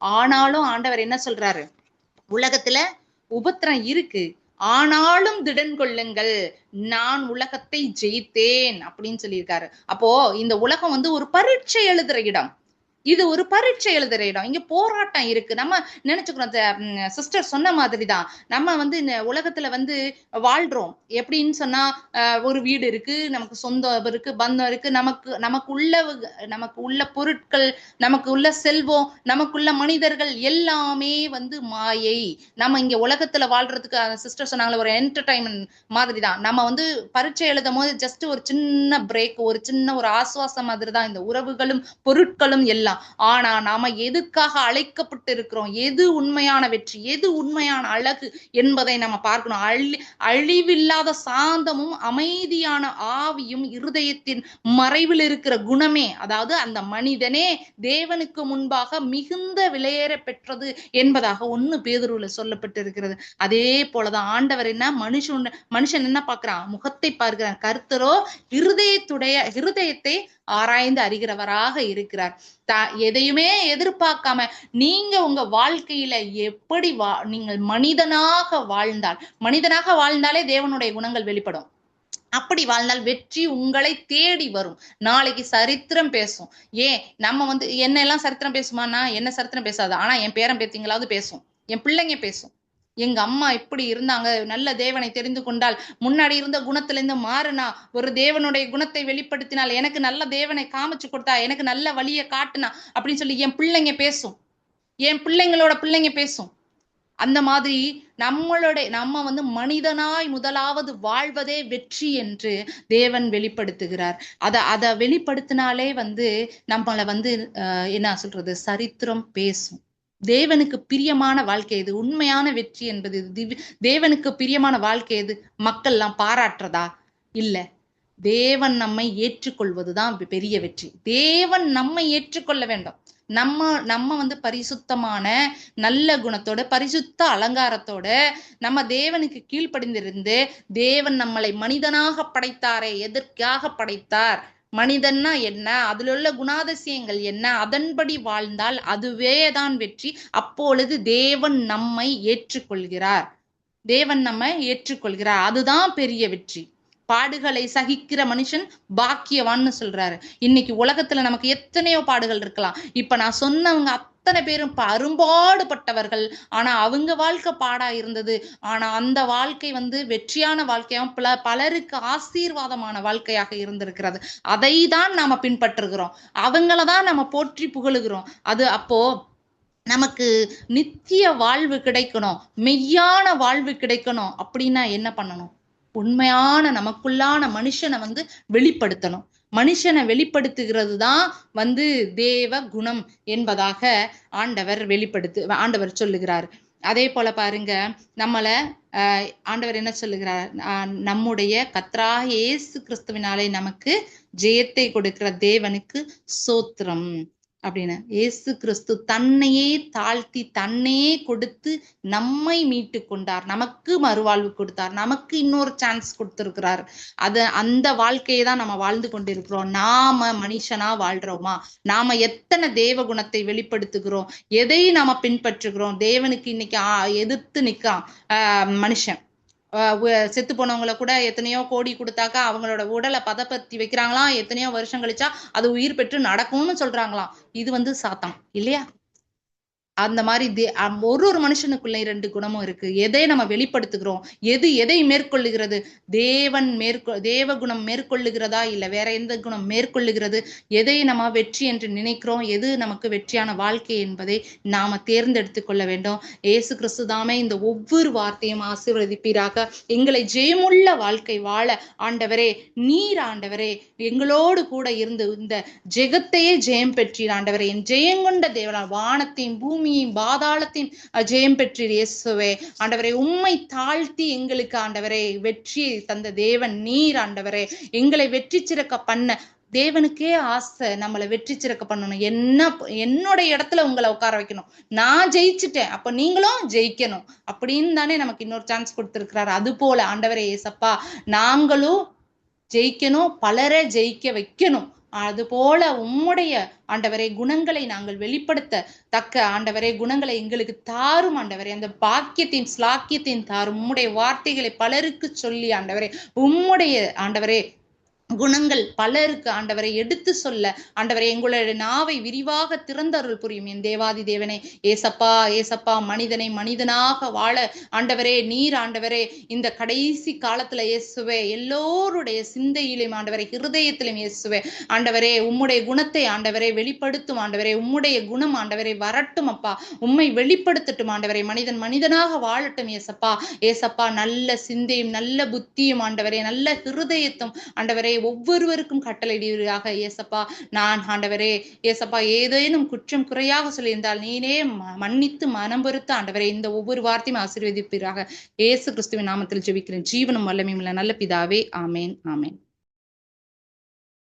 ஆனாலும் ஆண்டவர் என்ன சொல்றாரு, உலகத்துல உபத்திரம் இருக்கு ஆனாலும் திடன் கொள்ளுங்கள், நான் உலகத்தை ஜெயித்தேன் அப்படின்னு சொல்லியிருக்காரு. அப்போ இந்த உலகம் ஒரு பரீட்சை எழுதுற இடம், இது ஒரு பரீட்சை எழுதுற இடம். இங்க போராட்டம் இருக்கு. நம்ம நினைச்சுக்கிறோம், சிஸ்டர் சொன்ன மாதிரிதான், நம்ம இந்த உலகத்துல வாழ்றோம் எப்படின்னு சொன்னா, ஒரு வீடு இருக்கு, நமக்கு சொந்தம் இருக்கு, பந்தம் இருக்கு, நமக்கு உள்ள பொருட்கள், நமக்கு உள்ள செல்வம், நமக்குள்ள மனிதர்கள் எல்லாமே மாயை. நம்ம இங்க உலகத்துல வாழ்றதுக்கு சிஸ்டர் சொன்னாங்களே ஒரு என்டர்டைன்மெண்ட் மாதிரி தான். நம்ம பரீட்சை எழுதும் போது ஜஸ்ட் ஒரு சின்ன பிரேக், ஒரு சின்ன ஒரு ஆசுவாசம் மாதிரி தான் இந்த உறவுகளும் பொருட்களும் எல்லாம். ஆனா நாம எதுக்காக அழைக்கப்பட்டு இருக்கிறோம், எது உண்மையான வெற்றி, எது உண்மையான அழகு என்பதை நம்ம பார்க்கணும். அழிவில்லாத சாந்தமும் அமைதியான ஆவியும் இருதயத்தின் மறைவில் இருக்கிற குணமே, அதாவது அந்த மனிதனே தேவனுக்கு முன்பாக மிகுந்த விலையேற பெற்றது என்பதாக 1 பேதுருவுல சொல்லப்பட்டு இருக்கிறது. அதே போலதான் ஆண்டவர் என்ன, மனுஷன் என்ன பார்க்கிறான், முகத்தை பார்க்கிறான், கர்த்தரோ இருதயத்தை ஆராய்ந்து அறிகிறவராக இருக்கிறார். எதையுமே எதிர்பார்க்காம நீங்க உங்க வாழ்க்கையில எப்படி நீங்கள் மனிதனாக வாழ்ந்தாலே தேவனுடைய குணங்கள் வெளிப்படும். அப்படி வாழ்ந்தால் வெற்றி உங்களை தேடி வரும். நாளைக்கு சரித்திரம் பேசும். ஏன் நம்ம என்ன எல்லாம் சரித்திரம் பேசுமானா, என்ன சரித்திரம் பேசாது, ஆனா என் பேரன் பேத்திங்களாவது பேசும், என் பிள்ளைங்க பேசும். எங்க அம்மா இப்படி இருந்தாங்க, நல்ல தேவனை தெரிந்து கொண்டால், முன்னாடி இருந்த குணத்திலிருந்து மாறினா, ஒரு தேவனுடைய குணத்தை வெளிப்படுத்தினால், எனக்கு நல்ல தேவனை காமிச்சு கொடுத்தா, எனக்கு நல்ல வழியை காட்டுனா அப்படின்னு சொல்லி என் பிள்ளைங்க பேசும், என் பிள்ளைங்களோட பிள்ளைங்க பேசும். அந்த மாதிரி நம்ம மனிதனாய் முதலாவது வாழ்வதே வெற்றி என்று தேவன் வெளிப்படுத்துகிறார். அதை வெளிப்படுத்தினாலே நம்மளை என்ன சொல்றது, சரித்திரம் பேசும். தேவனுக்கு பிரியமான வாழ்க்கை எது, உண்மையான வெற்றி என்பது தேவனுக்கு பிரியமான வாழ்க்கை எது, மக்கள் எல்லாம் பாராட்டுறதா இல்ல, தேவன் நம்மை ஏற்றுக்கொள்வதுதான் பெரிய வெற்றி. தேவன் நம்மை ஏற்றுக்கொள்ள வேண்டும். நம்ம பரிசுத்தமான நல்ல குணத்தோட, பரிசுத்த அலங்காரத்தோட நம்ம தேவனுக்கு கீழ்ப்படிந்திருந்து, தேவன் நம்மளை மனிதனாக படைத்தாரே, எதற்காக படைத்தார், மனிதன்னா என்ன, அதுல உள்ள குணாதிசயங்கள் என்ன, அதன்படி வாழ்ந்தால் அதுவேதான் வெற்றி. அப்பொழுது தேவன் நம்மை ஏற்றுக்கொள்கிறார், அதுதான் பெரிய வெற்றி. பாடுகளை சகிக்கிற மனுஷன் பாக்கியவான்னு சொல்றாரு. இன்னைக்கு உலகத்துல நமக்கு எத்தனையோ பாடுகள் இருக்கலாம். இப்ப நான் சொன்னவங்க அத்தனை பேரும் அரும்பாடுபட்டவர்கள். ஆனா அவங்க வாழ்க்கை பாடா இருந்தது. ஆனா அந்த வாழ்க்கை வெற்றியான வாழ்க்கையாகவும் பலருக்கு ஆசீர்வாதமான வாழ்க்கையாக இருந்திருக்கிறது. அதை தான் நாம பின்பற்றுகிறோம். அவங்களதான் நம்ம போற்றி புகழுகிறோம். அது அப்போ நமக்கு நித்திய வாழ்வு கிடைக்கணும், மெய்யான வாழ்வு கிடைக்கணும் அப்படின்னா என்ன பண்ணணும்? உண்மையான நமக்குள்ளான மனுஷனை வெளிப்படுத்தணும். மனுஷனை வெளிப்படுத்துகிறது தான் தேவ குணம் என்பதாக ஆண்டவர் சொல்லுகிறார். அதே போல பாருங்க, நம்மளை ஆண்டவர் என்ன சொல்லுகிறார்? நம்முடைய கர்த்தராகிய இயேசு கிறிஸ்துவினாலே நமக்கு ஜெயத்தை கொடுக்கிற தேவனுக்கு ஸ்தோத்திரம் அப்படின்னு. இயேசு கிறிஸ்து தன்னையே தாழ்த்தி தன்னையே கொடுத்து நம்மை மீட்டு கொண்டார், நமக்கு மறுவாழ்வு கொடுத்தார், நமக்கு இன்னொரு சான்ஸ் கொடுத்திருக்கிறார். அந்த வாழ்க்கையை தான் நம்ம வாழ்ந்து கொண்டிருக்கிறோம். நாம மனுஷனா வாழ்றோமா? நாம எத்தனை தேவ குணத்தை வெளிப்படுத்துகிறோம்? எதை நாம பின்பற்றுகிறோம்? தேவனுக்கு இன்னைக்கு எதிர்த்து நிக்கான் மனுஷன். செத்து போனவங்களை கூட எத்தனையோ கோடி கொடுத்தாக்கா அவங்களோட உடலை பதப்படுத்தி வைக்கிறாங்களாம். எத்தனையோ வருஷம் கழிச்சா அது உயிர் பெற்று நடக்கும்னு சொல்றாங்களாம். இது சாத்தான் இல்லையா? அந்த மாதிரி ஒரு மனுஷனுக்குள்ள 2 குணமும் இருக்கு. எதை நம்ம வெளிப்படுத்துகிறோம்? எதை மேற்கொள்ளுகிறது? தேவ குணம் மேற்கொள்ளுகிறதா இல்ல வேற எந்த குணம் மேற்கொள்ளுகிறது? எதை நம்ம வெற்றி என்று நினைக்கிறோம்? எது நமக்கு வெற்றியான வாழ்க்கை என்பதை நாம தேர்ந்தெடுத்து கொள்ள வேண்டும். இயேசு கிறிஸ்து தாமே இந்த ஒவ்வொரு வார்த்தையும் ஆசீர்வதிப்பீராக. எங்களை ஜெயமுள்ள வாழ்க்கை வாழ ஆண்டவரே, நீர் ஆண்டவரே எங்களோடு கூட இருந்து இந்த ஜெகத்தையே ஜெயம் பெற்றீர் ஆண்டவரே. என் ஜெயங்கொண்ட தேவனா, வானத்தையும் பூமி பாதாளத்தின் ஜெயம் பெற்றீர் இயேசுவே. ஆண்டவரே, உம்மை தாழ்த்தி எங்களுக்கு ஆண்டவரே வெற்றியை தந்த தேவன் நீர் ஆண்டவரே. எங்களை வெற்றி சிறக்க பண்ண தேவனுக்கே ஆசை நம்மளை வெற்றி சிறக்க பண்ணணும். என்னோட இடத்துல உங்களை உட்கார வைக்கணும். நான் ஜெயிச்சுட்டேன், அப்ப நீங்களும் ஜெயிக்கணும் அப்படின்னு தானே நமக்கு இன்னொரு சான்ஸ் கொடுத்திருக்கிறாரு. அது போல ஆண்டவரே ஏசப்பா, நாங்களும் ஜெயிக்கணும், பலரை ஜெயிக்க வைக்கணும். அது போல உம்முடைய ஆண்டவரே குணங்களை நாங்கள் வெளிப்படுத்த தக்க ஆண்டவரே குணங்களை எங்களுக்கு தாரும் ஆண்டவரே. அந்த பாக்கியத்தின் ஸ்லாக்கியத்தின் தாரும். உம்முடைய வார்த்தைகளை பலருக்கு சொல்லி ஆண்டவரே, உம்முடைய ஆண்டவரே குணங்கள் பலருக்கு ஆண்டவரை எடுத்து சொல்ல ஆண்டவரை எங்களுடைய நாவை விரிவாக திறந்தருள் புரியும் என் தேவாதி தேவனே. ஏசப்பா ஏசப்பா, மனிதனை மனிதனாக வாழ ஆண்டவரே நீர் ஆண்டவரே இந்த கடைசி காலத்துல இயேசுவே எல்லோருடைய சிந்தையிலும் ஆண்டவரை இருதயத்திலும் இயேசுவே ஆண்டவரே உம்முடைய குணத்தை ஆண்டவரை வெளிப்படுத்தும் ஆண்டவரே. உம்முடைய குணம் ஆண்டவரை வரட்டும் அப்பா, உம்மை வெளிப்படுத்தட்டும் ஆண்டவரை. மனிதன் மனிதனாக வாழட்டும் ஏசப்பா. ஏசப்பா, நல்ல சிந்தையும் நல்ல புத்தியும் ஆண்டவரே, நல்ல இருதயத்தும் ஆண்டவரே ஒவ்வொருவருக்கும் கட்டளையிடுவீராக ஏசப்பா. நான் ஆண்டவரே ஏசப்பா ஏதேனும் குற்றம் குறையாக சொல்லியிருந்தால் நீனே மன்னித்து மனம் பொறுத்து ஆண்டவரே இந்த ஒவ்வொரு வார்த்தையும் ஆசீர்வதிப்பீராக. இயேசு கிறிஸ்துவின் நாமத்தில் ஜெபிக்கிறேன் ஜீவனும் வல்லமையும் நல்ல பிதாவே. ஆமேன் ஆமேன்.